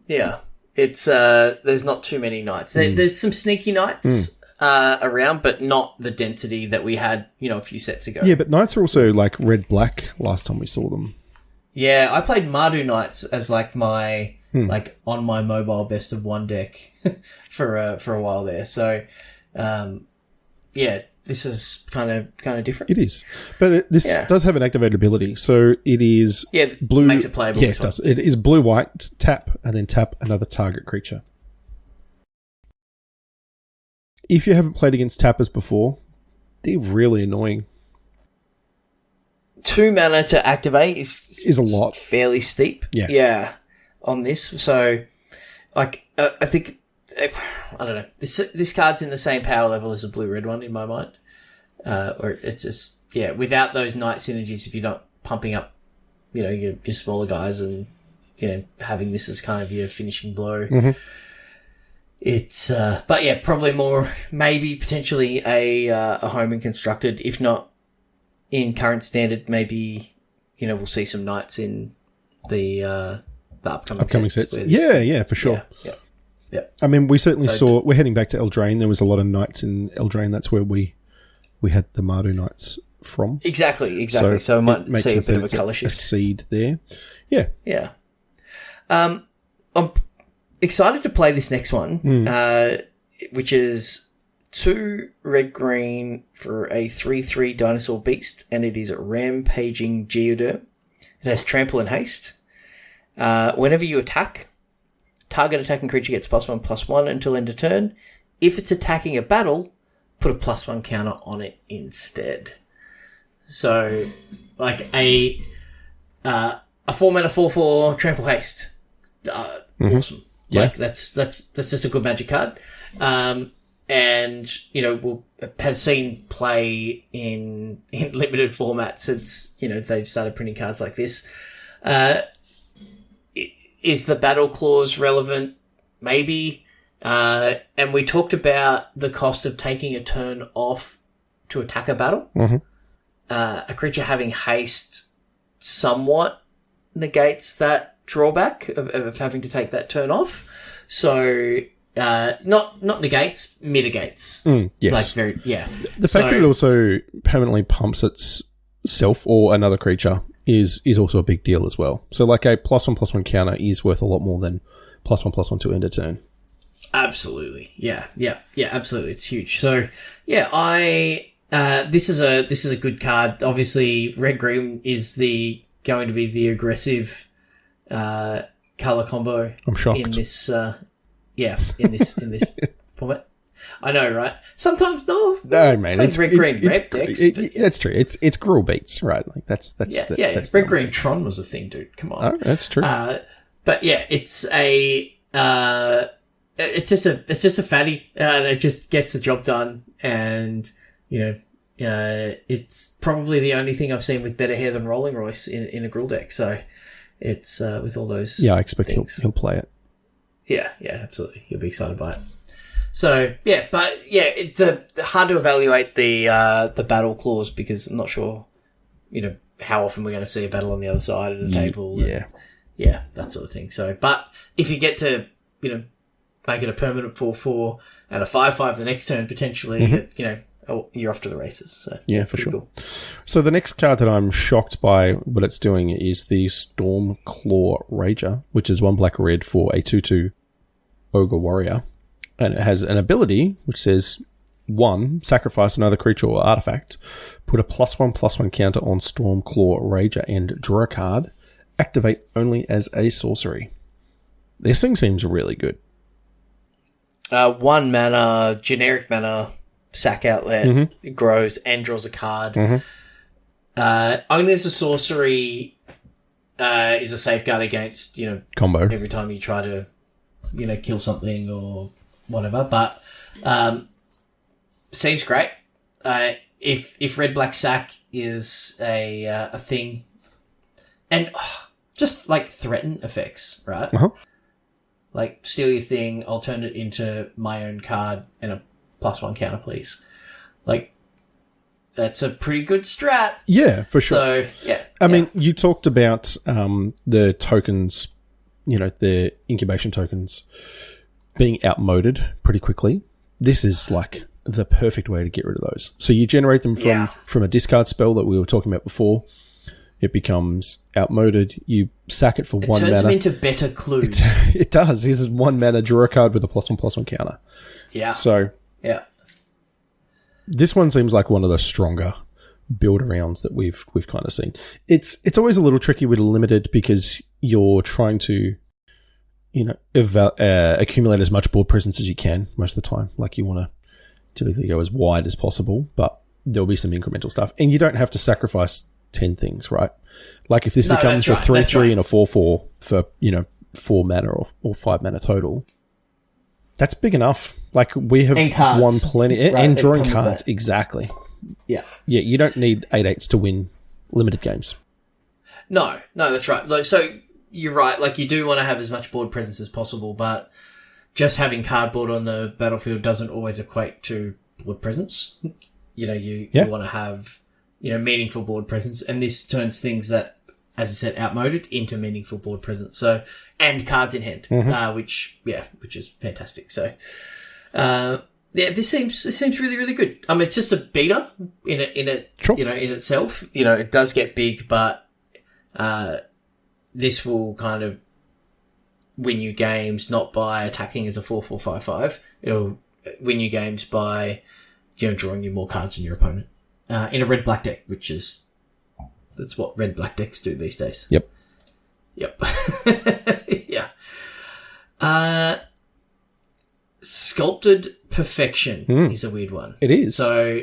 Yeah. It's there's not too many knights. There's some sneaky knights around, but not the density that we had, a few sets ago. Yeah, but knights are also like red-black last time we saw them. Yeah, I played Mardu Knights as like my on my mobile best of one deck for a while there. So this is kind of different. It is, but this does have an activated ability. So it is blue. Makes it playable. Yeah, it does. It is blue-white. Tap and then tap another target creature. If you haven't played against tappers before, they're really annoying. 2 mana to activate is a lot. Fairly steep. Yeah. On this, so like I think. I don't know. This card's in the same power level as a blue-red one in my mind. Or it's just, without those night synergies, if you're not pumping up, your smaller guys and, having this as kind of your finishing blow. it's, but yeah, probably more, maybe potentially a home and constructed, if not in current standard, maybe, we'll see some knights in the upcoming sets. Yeah, for sure. Yeah. I mean, we certainly saw, we're heading back to Eldraine. There was a lot of knights in Eldraine. That's where we had the Mardu knights from. Exactly. So it might see a bit of a colour shift. A seed there. Yeah. Yeah. I'm excited to play this next one, which is 2 red-green for a 3/3 dinosaur beast, and it is a rampaging Geoderm. It has trample and haste. Whenever you attack, target attacking creature gets +1/+1 until end of turn. If it's attacking a battle, put a +1 counter on it instead. So, like a 4-mana 4/4 trample haste. Awesome. Yeah. Like that's just a good Magic card. And has seen play in limited formats since they've started printing cards like this. Is the battle clause relevant? Maybe. And we talked about the cost of taking a turn off to attack a battle. Mm-hmm. A creature having haste somewhat negates that drawback of having to take that turn off. So, not negates, mitigates. Yes. The fact that it also permanently pumps itself or another creature is also a big deal as well. So like a +1/+1 counter is worth a lot more than +1/+1 to end a turn. Absolutely. Yeah, absolutely. It's huge. So yeah, this is a good card. Obviously red green is going to be the aggressive color combo. I'm shocked. In this in this format. I know, right? Sometimes no, man. It's red green red decks. That's true. It's Gruul beats, right? Like that's red green Tron was a thing, dude. Come on. Oh, that's true. But yeah, it's just a fatty, and it just gets the job done. And it's probably the only thing I've seen with better hair than Rolling Royce in a Gruul deck. So it's with all those. Yeah, I expect he'll play it. Yeah, absolutely. You'll be excited by it. So yeah, but yeah, it's hard to evaluate the battle clause because I'm not sure, how often we're going to see a battle on the other side of the table. Yeah, that sort of thing. So, but if you get to, make it a permanent 4/4 and a 5/5 the next turn potentially, you're off to the races. So yeah, for sure. Cool. So the next card that I'm shocked by what it's doing is the Stormclaw Rager, which is 1 black red for a 2/2 Ogre Warrior. And it has an ability which says 1, sacrifice another creature or artifact, put a +1/+1 counter on Stormclaw Rager and draw a card, activate only as a sorcery. This thing seems really good. 1 mana, generic mana, sack outlet, it grows and draws a card. Only as a sorcery is a safeguard against, combo. Every time you try to, kill something or whatever, but seems great. If red black sack is a thing, and just like threaten effects, right? Like steal your thing, I'll turn it into my own card and a +1 counter, please. Like that's a pretty good strat. Yeah, for sure. So yeah, I mean, you talked about the tokens, the incubation tokens being outmoded pretty quickly. This is like the perfect way to get rid of those. So you generate them from a discard spell that we were talking about before. It becomes outmoded. You sack it for 1 mana. It turns them into better clues. It does. Here's 1 mana, draw a card with a +1/+1 counter. Yeah. So this one seems like one of the stronger build arounds that we've kind of seen. It's always a little tricky with limited because you're trying to accumulate as much board presence as you can most of the time. Like you want to typically go as wide as possible, but there'll be some incremental stuff. And you don't have to sacrifice 10 things, right? Like if this becomes a 3/3 and a 4/4 for, 4 mana or 5 mana total, that's big enough. Like we have won plenty. And drawing cards, exactly. Yeah. Yeah, you don't need 8/8s to win limited games. No, that's right. So you're right. Like you do want to have as much board presence as possible, but just having cardboard on the battlefield doesn't always equate to board presence. You want to have, meaningful board presence, and this turns things that, as I said, outmoded into meaningful board presence. So, and cards in hand, which is fantastic. So, this seems really, really good. I mean, it's just a beta in itself. It does get big, but, this will kind of win you games not by attacking as a 4-4-5-5. It'll win you games by, drawing you more cards than your opponent. In a red-black deck, that's what red-black decks do these days. Yep. Yeah. Sculpted Perfection is a weird one. It is. So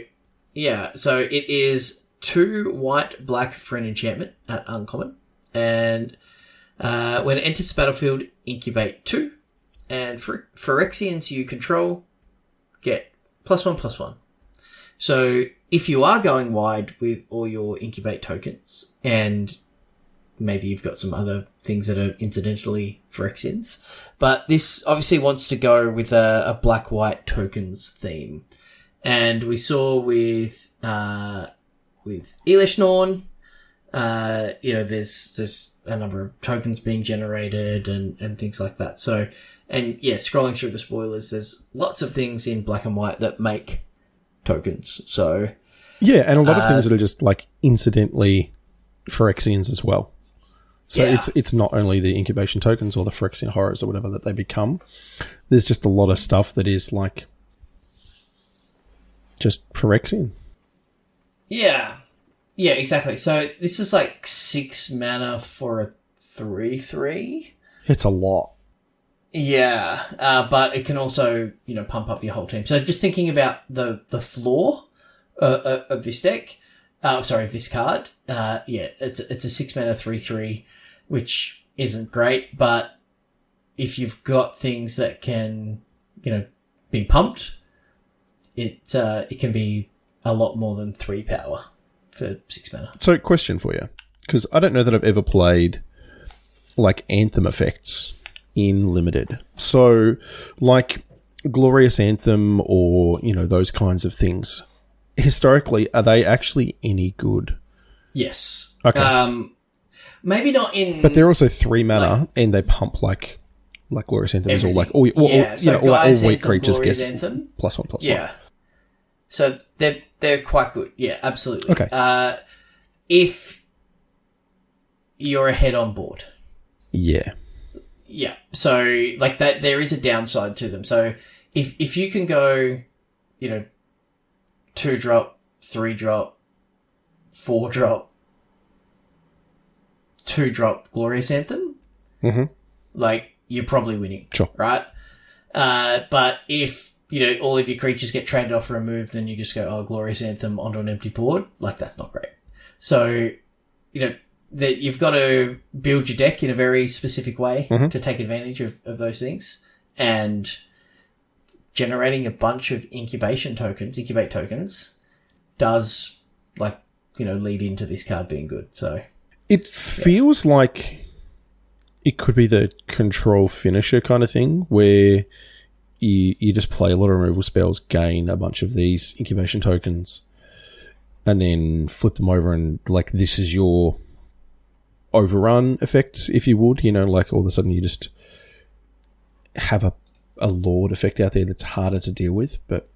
it is 2 white, black for an enchantment at uncommon. And when it enters the battlefield, incubate 2. And for Phyrexians you control, get +1/+1. So if you are going wide with all your incubate tokens, and maybe you've got some other things that are incidentally Phyrexians, but this obviously wants to go with a black-white tokens theme. And we saw with Elish Norn, there's a number of tokens being generated and things like that. So, and yeah, scrolling through the spoilers, there's lots of things in black and white that make tokens. So, yeah, and a lot of things that are just like incidentally Phyrexians as well. So it's not only the incubation tokens or the Phyrexian horrors or whatever that they become. There's just a lot of stuff that is like just Phyrexian. Yeah. Yeah, exactly. So this is like 6 mana for a 3/3. It's a lot. Yeah, but it can also, pump up your whole team. So just thinking about the floor of this deck, of this card, it's a 6 mana 3/3, which isn't great, but if you've got things that can, be pumped, it can be a lot more than 3 power for 6 mana. So, question for you, because I don't know that I've ever played like Anthem effects in Limited. So, like Glorious Anthem or, those kinds of things, historically, are they actually any good? Yes. Okay. Maybe not in... But they're also 3 mana, and they pump like Glorious Anthem is all like... all weak creatures get +1/+1. Yeah. So they're quite good. Yeah, absolutely. Okay. If you're ahead on board. Yeah. Yeah. So like that, there is a downside to them. So if you can go, 2-drop, 3-drop, 4-drop, 2-drop Glorious Anthem, like you're probably winning. Sure. Right? But if all of your creatures get traded off for a move, then you just go, Glorious Anthem onto an empty board. Like, that's not great. So, that you've got to build your deck in a very specific way to take advantage of those things. And generating a bunch of incubate tokens, does, lead into this card being good. So it feels like it could be the control finisher kind of thing, where you just play a lot of removal spells, gain a bunch of these incubation tokens, and then flip them over and, this is your overrun effect, if you would. All of a sudden you just have a Lord effect out there that's harder to deal with. But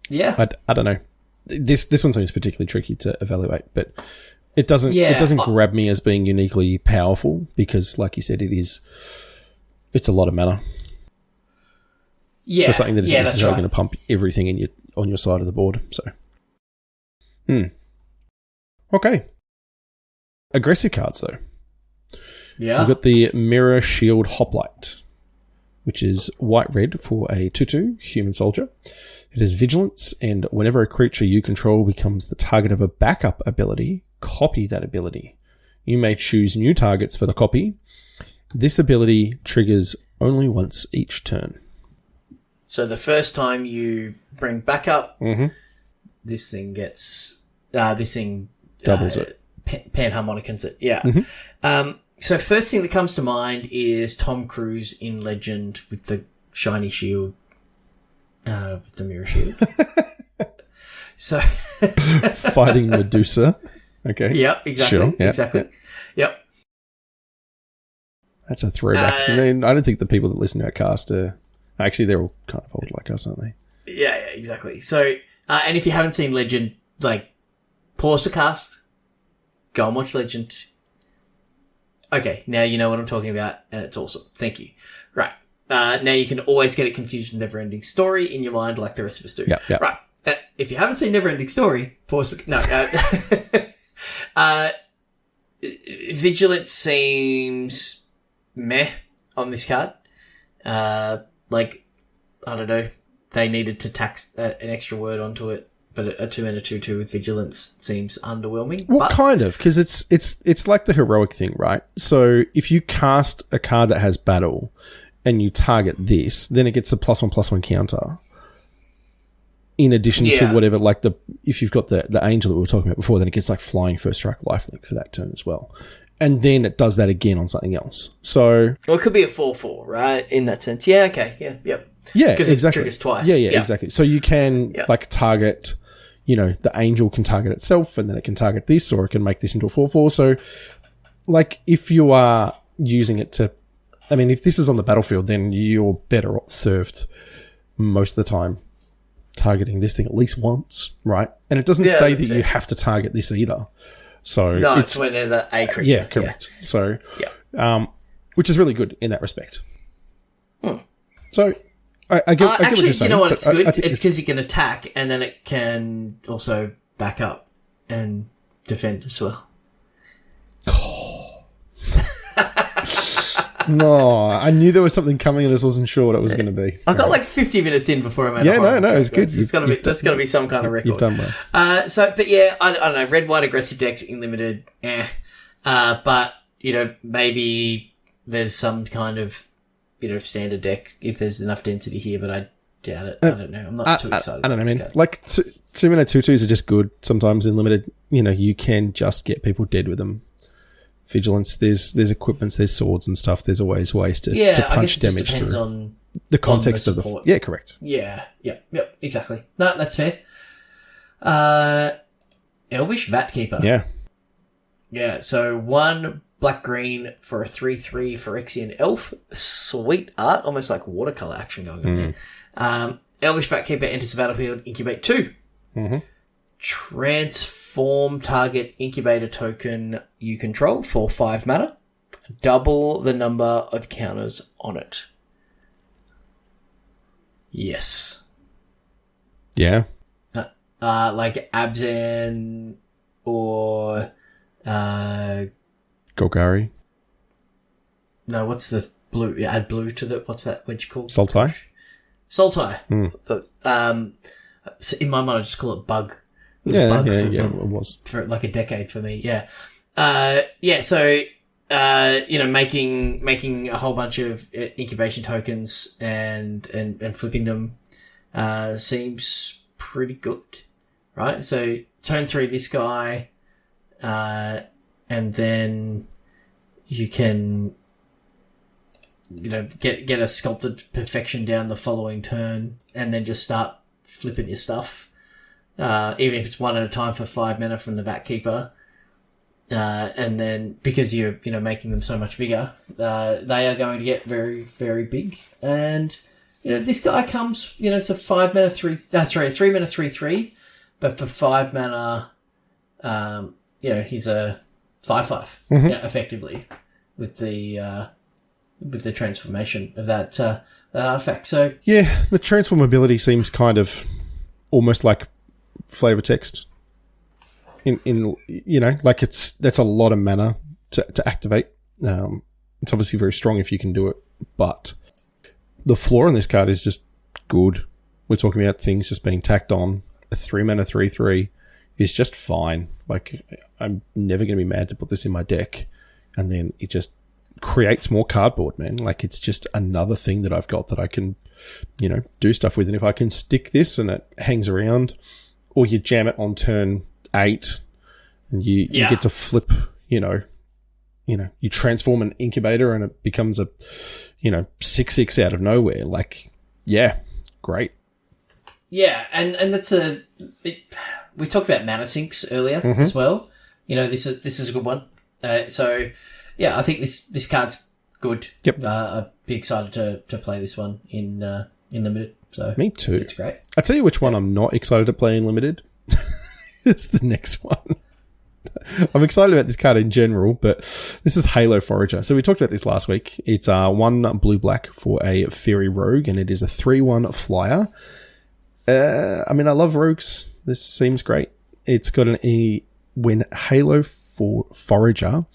yeah, I don't know. This one seems particularly tricky to evaluate, but it doesn't grab me as being uniquely powerful because, like you said, it's a lot of mana. Yeah, for something that is necessarily right. going to pump everything on your side of the board. So, okay. Aggressive cards though. Yeah, we've got the Mirror Shield Hoplite, which is white-red for a 2/2 human soldier. It has vigilance, and whenever a creature you control becomes the target of a backup ability, copy that ability. You may choose new targets for the copy. This ability triggers only once each turn. So the first time you bring backup, this thing gets doubles it, panharmonicans it. Yeah. So first thing that comes to mind is Tom Cruise in Legend with the shiny shield with the mirror shield. So fighting Medusa. Okay. Yep, exactly. Sure. Yeah, exactly. Yeah. Yep. That's a throwback. I mean, I don't think the people that listen to our cast are... Actually, they're all kind of old like us, aren't they? Yeah, exactly. So, and if you haven't seen Legend, like, pause the cast, go and watch Legend. Okay, now you know what I'm talking about, and it's awesome. Thank you. Right. Now you can always get it confused with Neverending Story in your mind like the rest of us do. Yeah. Right. If you haven't seen Neverending Story, pause the... No. Vigilance seems meh on this card. Like, I don't know. They needed to tax an extra word onto it, but a 2 and a 2/2 with Vigilance seems underwhelming. Well, kind of, because it's like the heroic thing, right? So if you cast a card that has battle and you target this, then it gets a +1/+1 counter. In addition to whatever, like if you've got the angel that we were talking about before, then it gets like flying, first strike, lifelink for that turn as well. And then it does that again on something else. So, well, it could be a 4/4, right? In that sense. Yeah, okay. Yeah, yep. Yeah, because exactly. It triggers twice. Yeah, exactly. So you can like target, the angel can target itself and then it can target this, or it can make this into a 4/4. So like if you are using it to, I mean, if this is on the battlefield, then you're better served most of the time targeting this thing at least once, right? And it doesn't say that you have to target this either. So no, it's whenever a creature. Yeah, correct. Yeah. So, which is really good in that respect. So, I get what you're saying. You know what? It's good. It's because you can attack, and then it can also back up and defend as well. No, I knew there was something coming. I just wasn't sure what it was going to be. I got like 50 minutes in before I made. No, it's good. That's got to be some kind of record. You've done well. But yeah, I don't know. Red, white, aggressive decks in limited, but maybe there's some kind of standard deck if there's enough density here, but I doubt it. I don't know. I'm not too excited. I don't know, man. Like 2-mana 2/2s are just good sometimes in limited. You can just get people dead with them. Vigilance, there's equipments, there's swords and stuff. There's always ways to punch damage depends through. On the context of the support. Yeah, correct. Yeah, yep, exactly. No, that's fair. Elvish Vatkeeper. Yeah. So 1 black-green for a 3/3 Phyrexian elf. Sweet art, almost like watercolor action going on there. Elvish Vatkeeper enters the battlefield. Incubate 2. Mm-hmm. Transform target incubator token you control for 5 mana. Double the number of counters on it. Yes. Yeah. Like Abzan or Golgari. No, what's the blue? Add blue to the. What's that wedge called? Sultai. So in my mind, I just call it Bug. It was Bug it was for like a decade for me. Yeah. So making a whole bunch of incubation tokens and flipping them seems pretty good, right? So turn 3 this guy, and then you can get a sculpted perfection down the following turn, and then just start flipping your stuff. Even if it's 1 at a time for 5 mana from the Vatkeeper. And then because you're, making them so much bigger, they are going to get very, very big. And, this guy comes, it's a 5 mana 3, 3 mana 3/3, but for 5 mana, he's a 5/5, effectively, with the transformation of that artifact. So yeah, the transformability seems kind of almost like flavor text. That's a lot of mana to activate. It's obviously very strong if you can do it, but the floor on this card is just good. We're talking about things just being tacked on. A 3 mana 3/3 is just fine. Like, I'm never going to be mad to put this in my deck, and then it just creates more cardboard, man. Like, it's just another thing that I've got that I can, do stuff with. And if I can stick this and it hangs around, or you jam it on turn 8 and you get to flip, you transform an incubator and it becomes a, 6/6 out of nowhere. Like, yeah, great. Yeah, and that's we talked about mana sinks earlier as well. This is a good one. So yeah, I think this card's good. Yep. I'd be excited to play this one in limited. So me too. It's great. I'll tell you which one I'm not excited to play in limited. It's the next one. I'm excited about this card in general, but this is Halo Forager. So we talked about this last week. It's 1 blue-black for a Fairy Rogue, and it is a 3/1 flyer. I love rogues. This seems great. It's got an E. When Halo Forager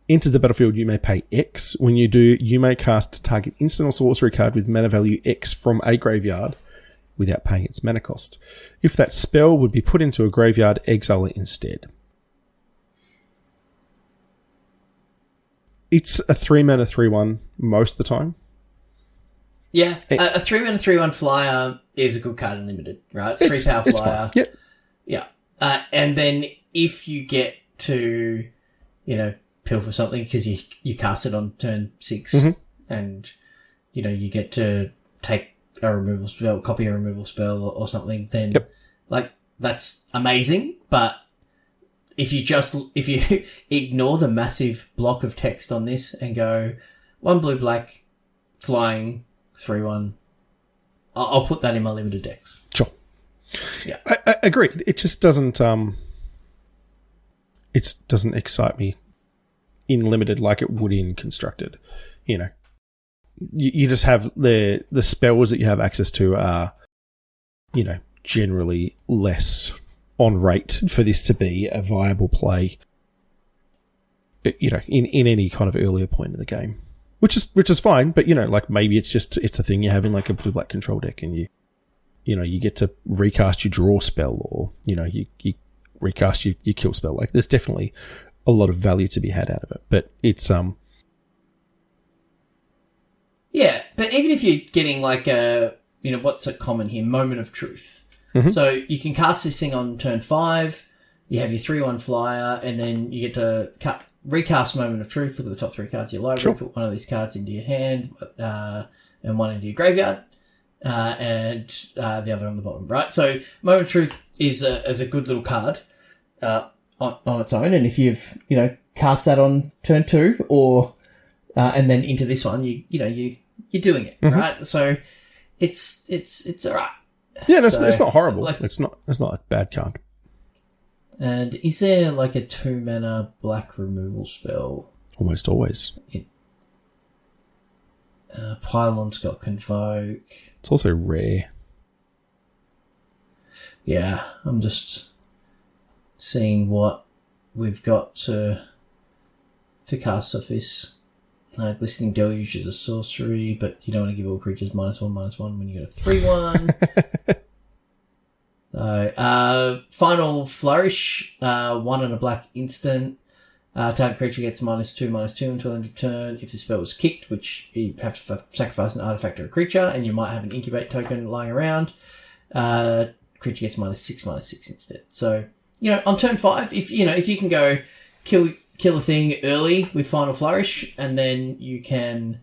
enters the battlefield, you may pay X. When you do, you may cast target instant or sorcery card with mana value X from a graveyard without paying its mana cost. If that spell would be put into a graveyard, exile it instead. It's a 3-mana 3/1 most of the time. Yeah, a 3-mana 3/1 flyer is a good card in limited, right? 3-power flyer. Yep. Yeah. And then if you get to, pilfer something because you cast it on turn 6 and, you get to take a removal spell, copy a removal spell or something, then that's amazing. But if you ignore the massive block of text on this and go 1 blue-black flying 3/1, I'll put that in my limited decks. Sure. Yeah. I agree. It just doesn't excite me in limited like it would in constructed. You just have the spells that you have access to are, generally less on rate for this to be a viable play, in any kind of earlier point in the game, which is fine. But maybe it's a thing you have in like a blue-black control deck, and you get to recast your draw spell, or you recast your kill spell. Like, there's definitely a lot of value to be had out of it, but it's yeah. But even if you're getting like what's a common here, Moment of Truth. So you can cast this thing on turn 5. You have your 3/1 flyer, and then you get to recast Moment of Truth. Look at the top 3 cards of your library. Sure. Put one of these cards into your hand, and one into your graveyard, and the other on the bottom. Right. So Moment of Truth is a good little card on its own, and if you've cast that on turn 2 or and then into this one, you're doing it right. So it's all right. Yeah, it's not horrible. It's not a bad card. And is there like a 2-mana black removal spell? Almost always. Pylon's got Convoke. It's also rare. Yeah, I'm just seeing what we've got to cast off this. Glistening Deluge is a sorcery, but you don't want to give all creatures -1/-1 when you get a 3/1. Final Flourish, 1 and a black instant. Target creature gets -2/-2 until end of turn. If the spell was kicked, which you have to sacrifice an artifact or a creature, and you might have an incubate token lying around, creature gets -6/-6 instead. So, on turn 5, if you can go kill a thing early with Final Flourish, and then you can,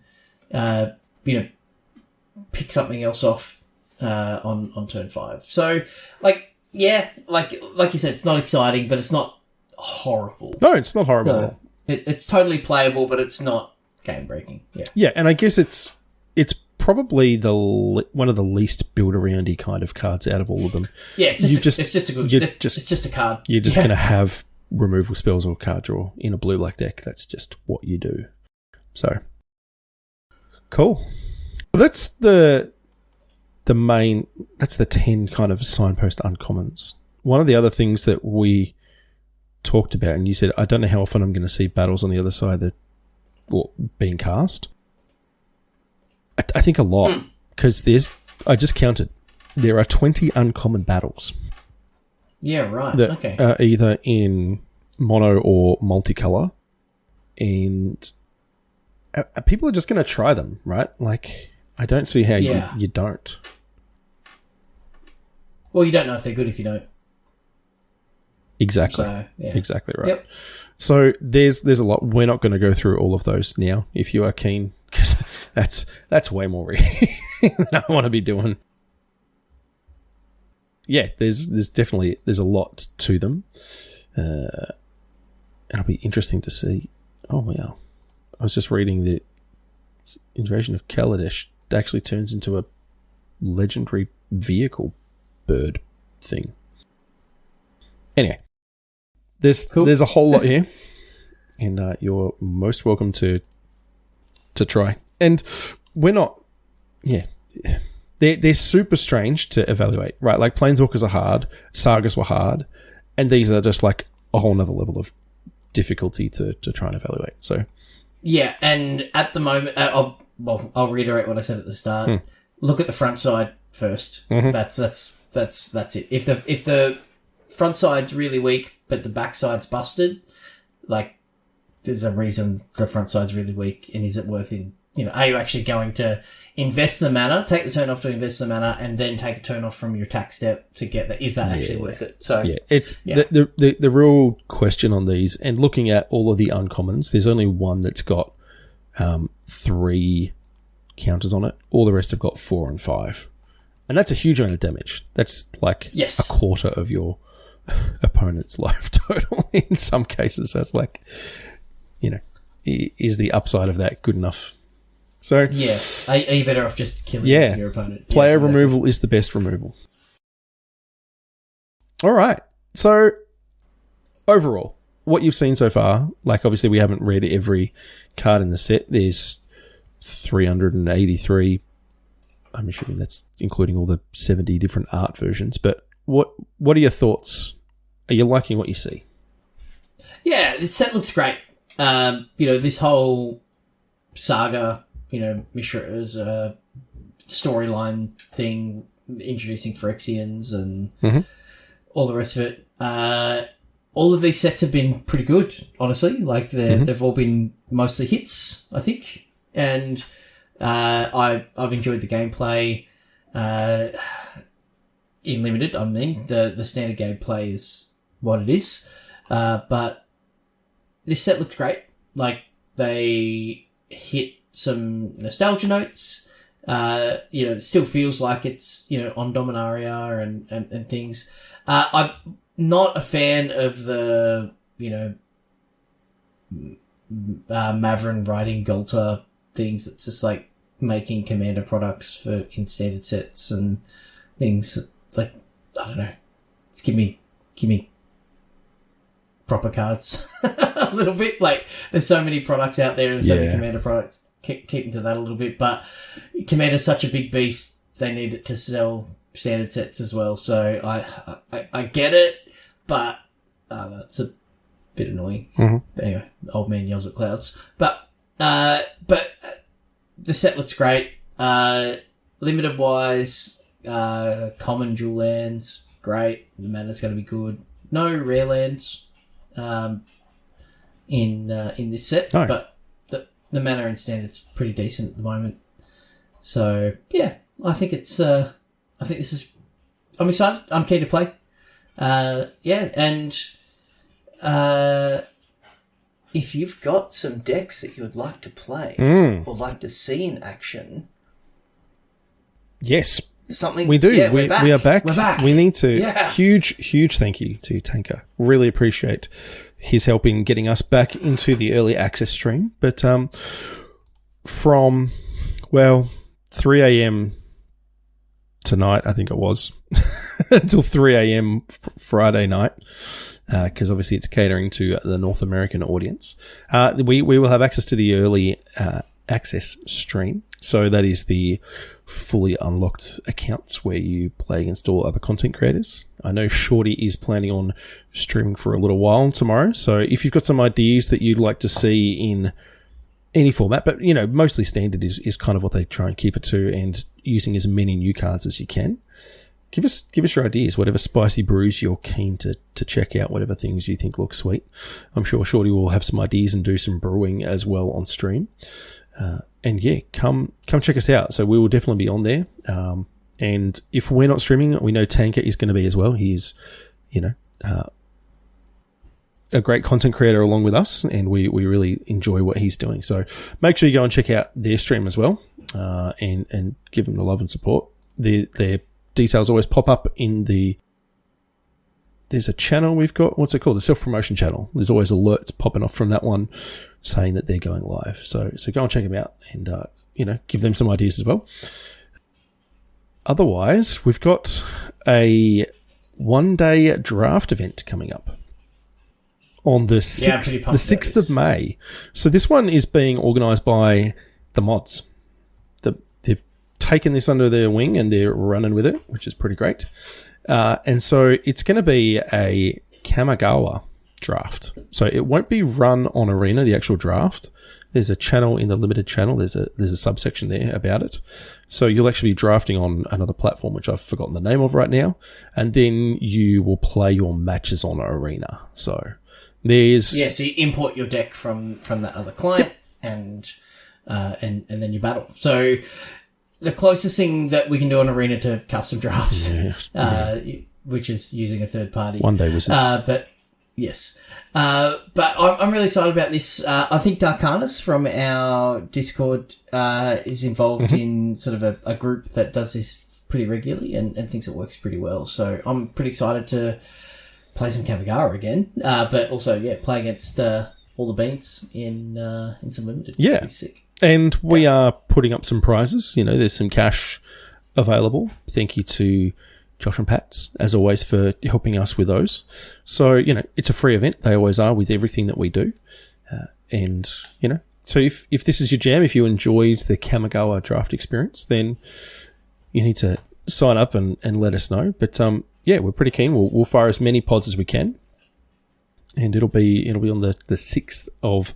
pick something else off on turn 5. So, like you said, it's not exciting, but it's not horrible. No, it's not horrible at all. It's totally playable, but it's not game breaking. Yeah. Yeah, and I guess it's probably one of the least build aroundy kind of cards out of all of them. Yeah, it's just a card. You're just going to have removal spells or card draw in a blue-black deck. That's just what you do. So, cool. Well, that's the main. That's the 10 kind of signpost uncommons. One of the other things that we talked about, and you said, I don't know how often I'm going to see battles on the other side that being cast. I think a lot, because I just counted, there are 20 uncommon battles. Yeah, right. That okay. are either in mono or multicolor, and people are just going to try them, right? Like, I don't see how you don't. Well, you don't know if they're good if you don't. Exactly. So, yeah. Exactly right. Yep. So there's a lot. We're not going to go through all of those now. If you are keen, because that's way more than I want to be doing. Yeah, there's definitely a lot to them. It'll be interesting to see. Oh wow, I was just reading the invasion of Kaladesh actually turns into a legendary vehicle bird thing. Anyway, there's a whole lot here, and you're most welcome to try. And we're not, they're super strange to evaluate, right? Like Planeswalkers are hard, Sagas were hard, and these are just like a whole nother level of difficulty to try and evaluate. So yeah, and at the moment, I'll reiterate what I said at the start. Look at the front side first. Mm-hmm. That's it. If the front side's really weak, but the back side's busted, like there's a reason the front side's really weak, and is it worth it? Are you actually going to invest the mana, take the turn off to invest the mana, and then take a turn off from your attack step to get that? Is that actually worth it? So it's the real question on these. And looking at all of the uncommons, there's only one that's got 3 counters on it. All the rest have got 4 and 5, and that's a huge amount of damage. That's like a quarter of your opponent's life total in some cases. So it's like, is the upside of that good enough? So are you better off just killing your opponent? Player removal is the best removal. All right. So overall, what you've seen so far, like obviously we haven't read every card in the set. There's 383. I'm assuming that's including all the 70 different art versions. But what are your thoughts? Are you liking what you see? Yeah, this set looks great. This whole saga, Mishra's storyline thing, introducing Phyrexians and all the rest of it. All of these sets have been pretty good, honestly. Like they've all been mostly hits, I think. And I've enjoyed the gameplay. In Limited, I mean, the standard gameplay is what it is. But this set looked great. Like, they hit some nostalgia notes. It still feels like it's, on Dominaria and things. I'm not a fan of the, Maverin writing Golta things. It's just like making Commander products in standard sets and things. Like, I don't know. Give me proper cards a little bit. Like, there's so many products out there and so many Commander products. Keep into that a little bit. But Commander's such a big beast, they need it to sell standard sets as well. So I get it, but I don't know, it's a bit annoying. Mm-hmm. But anyway, the old man yells at clouds. But the set looks great. Limited wise, common dual lands, great. The mana's going to be good. No rare lands in this set, but the mana in standard's pretty decent at the moment. So yeah, I think it's. I think this is. I'm excited. I'm keen to play. And if you've got some decks that you would like to play or like to see in action, yes, something we do. Yeah, we are back. We're back. We need to. Yeah. Huge thank you to Tanker. Really appreciate his help in getting us back into the early access stream. But from 3 a.m. tonight, I think it was, until 3 a.m. Friday night, because obviously it's catering to the North American audience. We will have access to the early access stream. So that is the fully unlocked accounts where you play against all other content creators. I know Shorty is planning on streaming for a little while tomorrow. So if you've got some ideas that you'd like to see in any format, but mostly standard is kind of what they try and keep it to, and using as many new cards as you can. Give us your ideas, whatever spicy brews you're keen to check out, whatever things you think look sweet. I'm sure Shorty will have some ideas and do some brewing as well on stream. And yeah, come check us out. So we will definitely be on there. And if we're not streaming, we know Tanker is going to be as well. He's, a great content creator along with us, and we really enjoy what he's doing. So make sure you go and check out their stream as well, and give them the love and support. Their details always pop up in there's a channel we've got, what's it called? The self-promotion channel. There's always alerts popping off from that one saying that they're going live. So go and check them out and, give them some ideas as well. Otherwise, we've got a one-day draft event coming up on the 6th of May. So this one is being organised by the mods. They've taken this under their wing and they're running with it, which is pretty great. And so it's going to be a Kamigawa draft. So it won't be run on Arena, the actual draft. There's a channel in the limited channel. There's a subsection there about it. So you'll actually be drafting on another platform, which I've forgotten the name of right now. And then you will play your matches on Arena. So there's... Yeah, so you import your deck from that other client and then you battle. So... the closest thing that we can do on Arena to custom drafts, which is using a third party. One day wizards. But yes. But I'm really excited about this. I think Darkanus from our Discord is involved in sort of a group that does this pretty regularly and thinks it works pretty well. So I'm pretty excited to play some Kamigawa again, but also, play against all the beans in some limited. Yeah. It's pretty sick. And we are putting up some prizes. There's some cash available. Thank you to Josh and Pats, as always, for helping us with those. So, it's a free event. They always are with everything that we do. So if this is your jam, if you enjoyed the Kamigawa draft experience, then you need to sign up and let us know. But, we're pretty keen. We'll fire as many pods as we can. And it'll be on the 6th of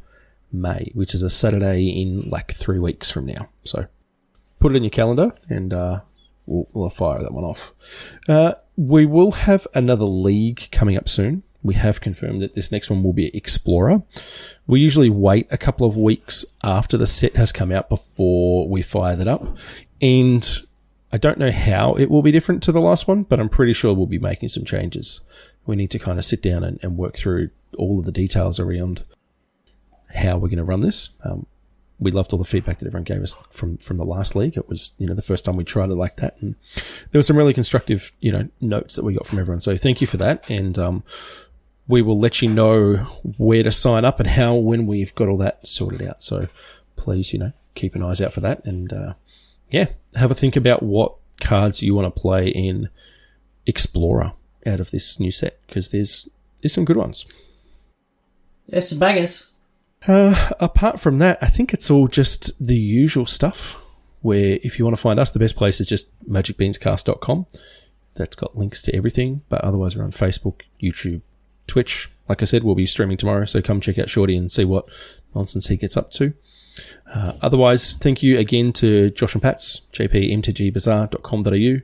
May, which is a Saturday in 3 weeks from now. So put it in your calendar and we'll fire that one off. We will have another league coming up soon. We have confirmed that this next one will be Explorer. We usually wait a couple of weeks after the set has come out before we fire that up. And I don't know how it will be different to the last one, but I'm pretty sure we'll be making some changes. We need to kind of sit down and work through all of the details around how we're going to run this. We loved all the feedback that everyone gave us from the last league. It was, the first time we tried it like that. And there were some really constructive, notes that we got from everyone. So thank you for that. And we will let you know where to sign up and how when we've got all that sorted out. So please, keep an eyes out for that. And have a think about what cards you want to play in Explorer out of this new set, because there's some good ones. There's some bangers. Apart from that, I think it's all just the usual stuff, where if you want to find us, the best place is just magicbeanscast.com. That's got links to everything, but otherwise we're on Facebook, YouTube, Twitch. Like I said, we'll be streaming tomorrow, so come check out Shorty and see what nonsense he gets up to. Otherwise, thank you again to Josh and Pats, jpmtgbazaar.com.au.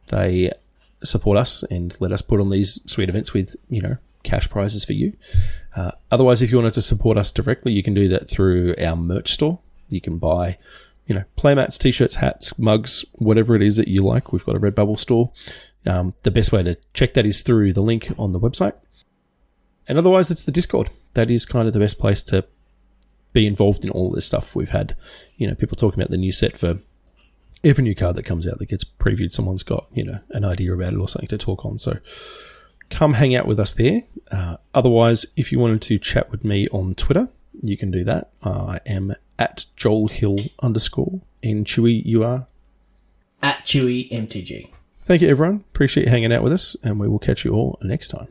They support us and let us put on these sweet events with, cash prizes for you. Otherwise, if you wanted to support us directly, you can do that through our merch store. You can buy, playmats, t-shirts, hats, mugs, whatever it is that you like. We've got a Redbubble store. The best way to check that is through the link on the website. And otherwise, it's the Discord. That is kind of the best place to be involved in all of this stuff. We've had, people talking about the new set for every new card that comes out that gets previewed. Someone's got, an idea about it or something to talk on. So come hang out with us there. Otherwise, if you wanted to chat with me on Twitter, you can do that. I am at JoelHill_. And Chewy, you are? At ChewyMTG. Thank you, everyone. Appreciate you hanging out with us, and we will catch you all next time.